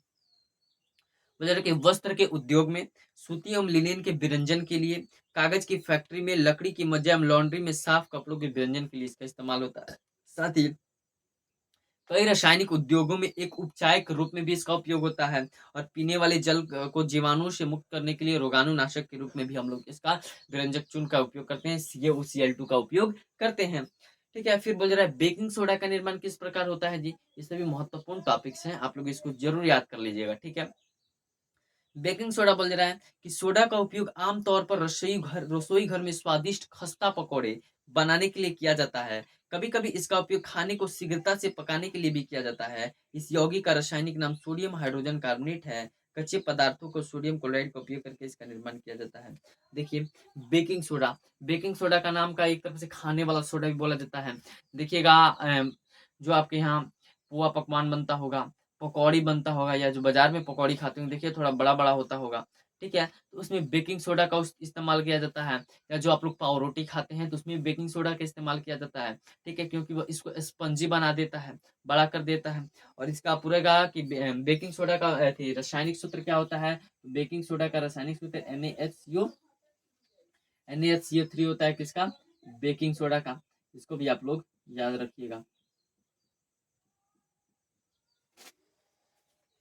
[SPEAKER 1] बोल रहा है कि वस्त्र के उद्योग में, सूती एवं लिनेन के विरंजन के लिए, कागज की फैक्ट्री में, लकड़ी की मज्जा एवं लॉन्ड्री में साफ कपड़ों के विरंजन के लिए इसका इस्तेमाल होता है। साथ ही कई रासायनिक उद्योगों में एक उपचाय के रूप में भी इसका उपयोग होता है और पीने वाले जल को जीवाणु से मुक्त करने के लिए रोगाणुनाशक के रूप में भी हम लोग इसका विरंजक चूर्ण का उपयोग करते हैं, CaOCl2 का उपयोग करते हैं। ठीक है, फिर बोल रहा है बेकिंग सोडा का निर्माण किस प्रकार होता है जी। ये सभी महत्वपूर्ण टॉपिक्स हैं, आप लोग इसको जरूर याद कर लीजिएगा। ठीक है, बेकिंग सोडा बोल रहा है कि सोडा का उपयोग आमतौर पर रसोई घर में स्वादिष्ट खस्ता पकौड़े बनाने के लिए किया जाता है। कभी कभी इसका उपयोग खाने को शीघ्रता से पकाने के लिए भी किया जाता है। इस यौगिक का रासायनिक नाम सोडियम हाइड्रोजन कार्बोनेट है। कच्चे पदार्थों को सोडियम क्लोराइड का उपयोग करके इसका निर्माण किया जाता है। देखिए, बेकिंग सोडा का नाम का एक तरफ से खाने वाला सोडा भी बोला जाता है। देखिएगा, जो आपके यहाँ पुआ पकवान बनता होगा, पकौड़ी बनता होगा, या जो बाजार में पकौड़ी खाते होंगे, देखिए थोड़ा बड़ा बड़ा होता होगा। ठीक है, तो उसमें बेकिंग सोडा का इस्तेमाल किया जाता है। या जो आप लोग पाव रोटी खाते हैं तो उसमें बेकिंग सोडा का इस्तेमाल किया जाता है। ठीक है, क्योंकि वो इसको स्पंजी बना देता है, बड़ा कर देता है। और इसका पूरा का कि बेकिंग सोडा का रासायनिक सूत्र क्या होता है। बेकिंग सोडा का रासायनिक सूत्र NaHCO3 होता है। किसका? बेकिंग सोडा का। इसको भी आप लोग याद रखिएगा।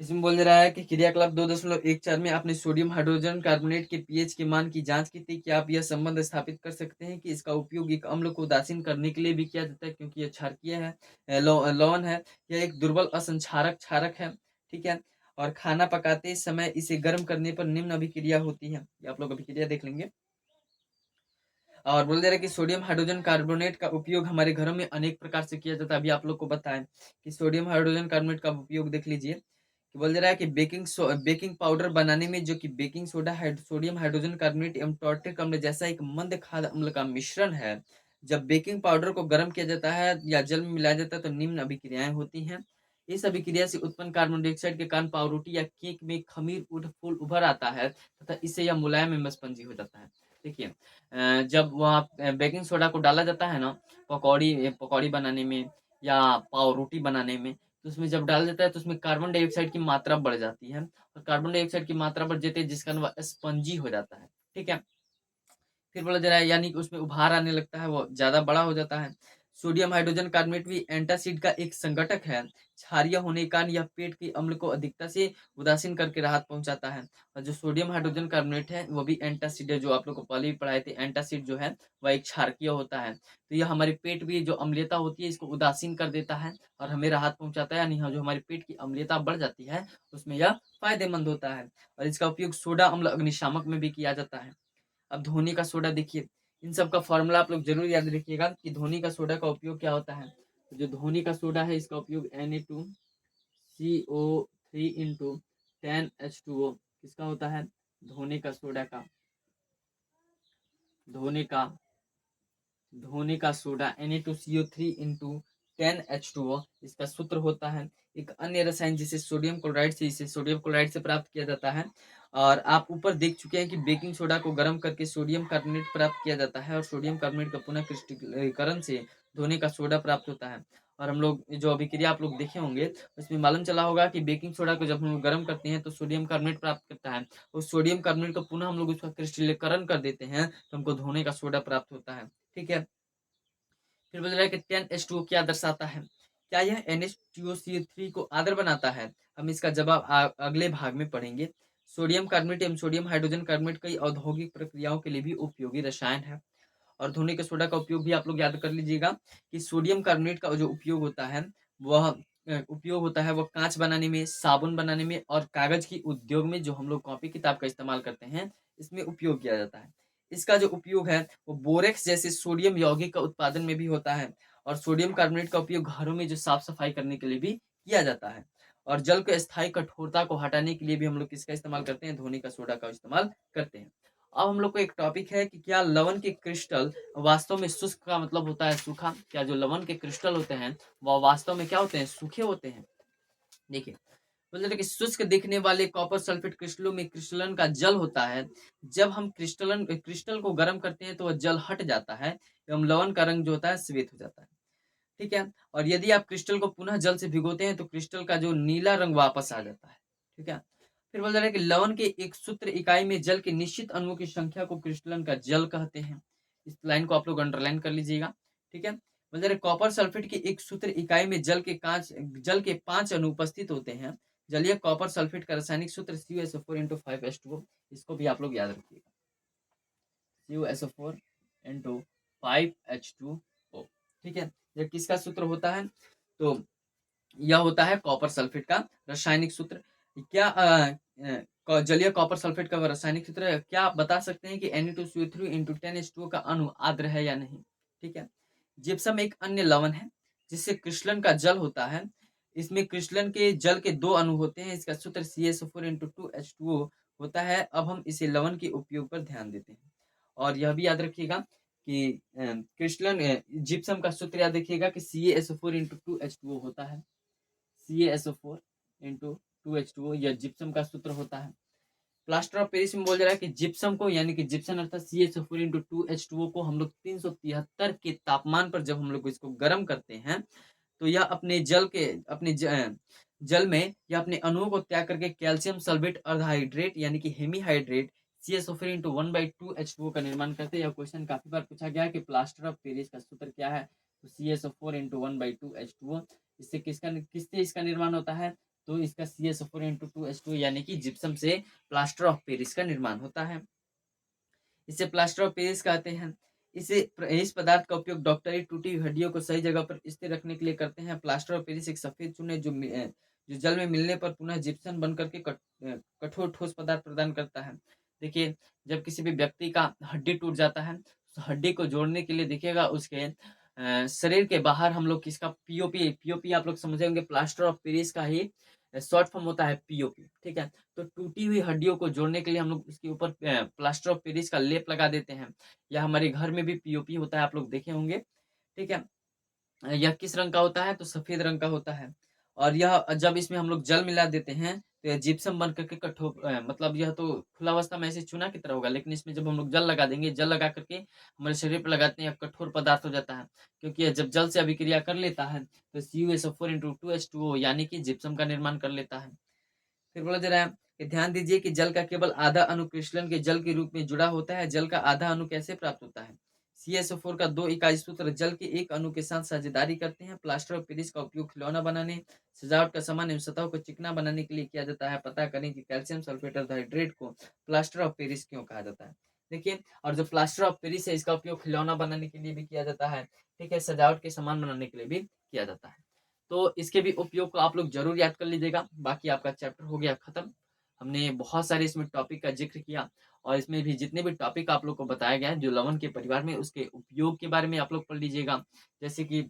[SPEAKER 1] इसमें बोल रहा है कि क्रियाकलाप 2.14 में आपने सोडियम हाइड्रोजन कार्बोनेट के पीएच के मान की जांच की थी। क्या आप यह संबंध स्थापित कर सकते हैं कि इसका उपयोग एक अम्ल को उदासीन करने के लिए भी किया जाता है, क्योंकि यह क्षारकीय है, लवण है। यह एक दुर्बल असंक्षारक क्षारक है। ठीक है, और खाना पकाते समय इसे गर्म करने पर निम्न अभिक्रिया होती है। ये आप लोग अभिक्रिया देख लेंगे। और बोल दे रहे कि सोडियम हाइड्रोजन कार्बोनेट का उपयोग हमारे घरों में अनेक प्रकार से किया जाता है। अभी आप लोग को बताएं कि सोडियम हाइड्रोजन कार्बोनेट का उपयोग देख लीजिए कि बोल दे रहा है कि बेकिंग पाउडर बनाने में, जो कि baking soda sodium hydrogen carbonate एवं टॉर्टिक अम्ल जैसा एक मंद खाद्य अम्ल का मिश्रण है। जब बेकिंग पाउडर को गर्म किया जाता है या जल में मिलाया जाता है तो निम्न अभिक्रियाएं होती हैं। इस अभिक्रिया से उत्पन्न कार्बन डाइऑक्साइड के कारण पावरोटी या केक में खमीर फूल उभर आता है तथा इससे यह मुलायम एवं स्पंजी हो जाता है। देखिए, जब वहाँ बेकिंग सोडा को डाला जाता है ना, पकौड़ी पकौड़ी बनाने में या पाव रोटी बनाने में, तो उसमें जब डाल देता है तो उसमें कार्बन डाइऑक्साइड की मात्रा बढ़ जाती है, और कार्बन डाइऑक्साइड की मात्रा बढ़ जाती है जिस कारण वह स्पंजी हो जाता है। ठीक है, फिर बोला जा रहा है यानी कि उसमें उभार आने लगता है, वो ज्यादा बड़ा हो जाता है। सोडियम हाइड्रोजन कार्बोनेट भी एंटासिड का एक संघटक है। क्षारीय होने के कारण यह पेट की अम्ल को अधिकता से उदासीन करके राहत पहुंचाता है। और जो सोडियम हाइड्रोजन कार्बोनेट है वो भी एंटासिड है, जो आप लोग को पहले भी पढ़ाए थे। एंटासिड जो है वह एक क्षारकीय होता है, तो यह हमारे पेट में जो अम्लीयता होती है इसको उदासीन कर देता है और हमें राहत पहुंचाता है, यानी जो हमारे पेट की अम्लीयता बढ़ जाती है उसमें यह फायदेमंद होता है। और इसका उपयोग सोडा अम्ल अग्निशामक में भी किया जाता है। अब धोनी का सोडा देखिए, इन सब का फॉर्मूला आप लोग जरूर याद रखिएगा कि धोनी का सोडा का उपयोग क्या होता है। तो जो धोनी का सोडा है इसका उपयोग Na2CO3 इंटू 10H2O किसका होता है, धोनी का सोडा का, धोनी का सोडा Na2CO3 इंटू 10H2O इसका सूत्र होता है। एक अन्य रसायन जिसे सोडियम क्लोराइड से, इसे सोडियम क्लोराइड से प्राप्त किया जाता है। और आप ऊपर देख चुके हैं कि बेकिंग सोडा को गर्म करके सोडियम कार्बोनेट प्राप्त किया जाता है और सोडियम कार्बोनेट का पुनः क्रिस्टलीकरण से धोने का सोडा प्राप्त होता है। और हम लोग जो अभिक्रिया आप लोग देखे होंगे उसमें मालूम चला होगा कि बेकिंग सोडा को जब हम लोग गर्म करते हैं तो सोडियम कार्बोनेट प्राप्त करता है। उस सोडियम कार्बोनेट को पुनः हम लोग उसका क्रिस्टलीकरण कर देते हैं तो हमको धोने का सोडा प्राप्त होता है। ठीक है, फिर बोल रहा है कि 10H2O क्या दर्शाता है, क्या यह NH2CO3 को आदर बनाता है। हम इसका जवाब अगले भाग में पढ़ेंगे। सोडियम कार्बोनेट एवं सोडियम हाइड्रोजन कार्बोनेट कई औद्योगिक प्रक्रियाओं के लिए भी उपयोगी रसायन है। और धोने के सोडा का उपयोग भी आप लोग याद कर लीजिएगा कि सोडियम कार्बोनेट का जो उपयोग होता है वह वह कांच बनाने में, साबुन बनाने में और कागज की उद्योग में, जो हम लोग कॉपी किताब का इस्तेमाल करते हैं इसमें उपयोग किया जाता है। इसका जो उपयोग है वो बोरेक्स जैसे सोडियम यौगिक का उत्पादन में भी होता है। और सोडियम कार्बोनेट का उपयोग घरों में जो साफ सफाई करने के लिए भी किया जाता है। और जल के स्थायी कठोरता को हटाने के लिए भी हम लोग किसका इस्तेमाल करते हैं, धोनी का सोडा का इस्तेमाल करते हैं। अब हम लोग को एक टॉपिक है कि क्या लवण के क्रिस्टल वास्तव में शुष्क का मतलब होता है सूखा। क्या जो लवण के क्रिस्टल होते हैं वह वास्तव में क्या होते हैं, सूखे होते हैं। देखिए, बोलते कि शुष्क दिखने वाले कॉपर सल्फेट क्रिस्टलों में क्रिस्टलन का जल होता है। जब हम क्रिस्टल को गर्म करते हैं तो वह जल हट जाता है एवं लवण का रंग जो होता है श्वेत हो जाता है। ठीक है, और यदि आप क्रिस्टल को पुनः जल से भिगोते हैं तो क्रिस्टल का जो नीला रंग वापस आ जाता है। ठीक है, फिर बोल रहा है कि लवण के एक सूत्र इकाई में जल के निश्चित अणुओं की संख्या को क्रिस्टलन का जल कहते हैं। इस लाइन को आप लोग अंडरलाइन कर लीजिएगा। ठीक है, बोल रहा है कॉपर सल्फेट की एक सूत्र इकाई में जल के 5 अणु उपस्थित होते हैं। जलीय कॉपर सल्फेट का रासायनिक सूत्र CuSO4 × 5H2O, इसको भी आप लोग याद रखिएगा, CuSO4 × 5H2O। ठीक है, यह किसका सूत्र होता है, तो यह होता है कॉपर सल्फेट का रासायनिक सूत्र। क्या जलीय कॉपर सल्फेट का रासायनिक सूत्र है, क्या आप बता सकते हैं कि Na2CO3 × 10H2O का अणु आर्द्र है या नहीं। ठीक है, जिप्सम एक अन्य लवण है जिससे क्रिस्टलन का जल होता है। इसमें क्रिस्टलन के जल के 2 अणु होते हैं। इसका सूत्र CaSO4 × 2H2O होता है। अब हम इसे लवण के उपयोग पर ध्यान देते हैं। और यह भी याद रखिएगा कि जिप्सम का सूत्र याद रखिएगा कि CaSO4 × 2H2O होता है। CaSO4 × 2H2O यह जिप्सम का सूत्र होता है। प्लास्टर ऑफ पेरिस में बोल रहा है कि जिप्सम को, यानी कि जिप्सम अर्थात CaSO4 × 2H2O को हम लोग 373 के तापमान पर जब हम लोग इसको गर्म करते हैं तो यह जल में यह अपने अणुओं को त्याग करके कैल्शियम सल्फेट अर्धहाइड्रेट यानी कि हेमीहाइड्रेट CaSO4 × 1/2H2O का निर्माण करते हैं। यह क्वेश्चन काफी बार पूछा गया है कि प्लास्टर ऑफ पेरिस का सूत्र क्या है, तो CaSO4 × 1/2H2O। किससे इसका निर्माण होता है, तो इसका CaSO4 × 2H2O यानी कि जिप्सम से प्लास्टर ऑफ पेरिस का निर्माण होता है। इसे प्लास्टर ऑफ पेरिस कहते हैं। इस पदार्थ का उपयोग डॉक्टरी टूटी हुई हड्डियों को सही जगह पर स्थिर रखने के लिए करते हैं। प्लास्टर ऑफ पेरिस एक सफेद चून है जो जल में मिलने पर पुनः जिप्सम बन करके कठोर ठोस पदार्थ प्रदान करता है। देखिए, जब किसी भी व्यक्ति का हड्डी टूट जाता है तो हड्डी को जोड़ने के लिए देखिएगा उसके शरीर के बाहर हम लोग किसका पीओपी आप लोग समझे होंगे, प्लास्टर ऑफ पेरिस का ही शॉर्ट फॉर्म होता है पीओपी। ठीक है, तो टूटी हुई हड्डियों को जोड़ने के लिए हम लोग इसके ऊपर प्लास्टर ऑफ पेरिस का लेप लगा देते हैं। या हमारे घर में भी पीओपी होता है, आप लोग देखे होंगे। ठीक है, यह किस रंग का होता है, तो सफेद रंग का होता है। और यह जब इसमें हम लोग जल मिला देते हैं तो यह जिप्सम बन करके मतलब यह तो खुला अवस्था में ऐसे चूना की तरह होगा, लेकिन इसमें जब हम लोग जल लगा देंगे, जल लगा करके हमारे शरीर पर लगाते हैं, यह कठोर पदार्थ हो जाता है। क्योंकि यह जब जल से अभिक्रिया कर लेता है तो CuSO4 × 2H2O यानी कि जिप्सम का निर्माण कर लेता है। फिर बोला जा रहा है कि ध्यान दीजिए कि जल का केवल आधा अणु क्रिस्टलन के जल के रूप में जुड़ा होता है। जल का आधा अणु कैसे प्राप्त होता है, CSO4 का 2 इकाई सूत्र जल के एक अणु के साथ साझेदारी करते हैं। प्लास्टर ऑफ पेरिस का उपयोग खिलौना बनाने, सजावट का सामान एवं सतहों को चिकना बनाने के लिए किया जाता है। पता करें कि कैल्शियम सल्फेट हाइड्रेट को प्लास्टर ऑफ पेरिस क्यों कहा जाता है। देखिए, और जो प्लास्टर ऑफ पेरिस है इसका उपयोग खिलौना बनाने के लिए भी किया जाता है, ठीक है, सजावट के सामान बनाने के लिए भी किया जाता है। तो इसके भी उपयोग को आप लोग जरूर याद कर लीजिएगा। बाकी आपका चैप्टर हो गया खत्म। हमने बहुत सारे इसमें टॉपिक का जिक्र किया और इसमें भी जितने भी टॉपिक आप लोग को बताया गया है जो लवण के परिवार में, उसके उपयोग के बारे में आप लोग पढ़ लीजिएगा। जैसे कि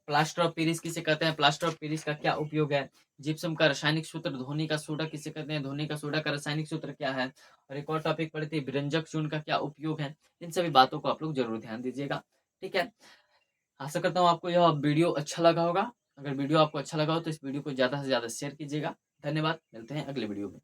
[SPEAKER 1] प्लास्टर ऑफ पेरिस किसे कहते हैं, प्लास्टर ऑफ पेरिस का क्या उपयोग है, जिप्सम का रासायनिक सूत्र, धोनी का सोडा किसे कहते हैं, धोनी का सोडा का रासायनिक सूत्र क्या है, और एक और टॉपिक पढ़े थे विरंजक चूर्ण का क्या उपयोग है। इन सभी बातों को आप लोग जरूर ध्यान दीजिएगा। ठीक है, आशा करता हूँ आपको यह वीडियो अच्छा लगा होगा। अगर वीडियो आपको अच्छा लगा हो तो इस वीडियो को ज़्यादा से ज़्यादा शेयर कीजिएगा। धन्यवाद, मिलते हैं अगले वीडियो में।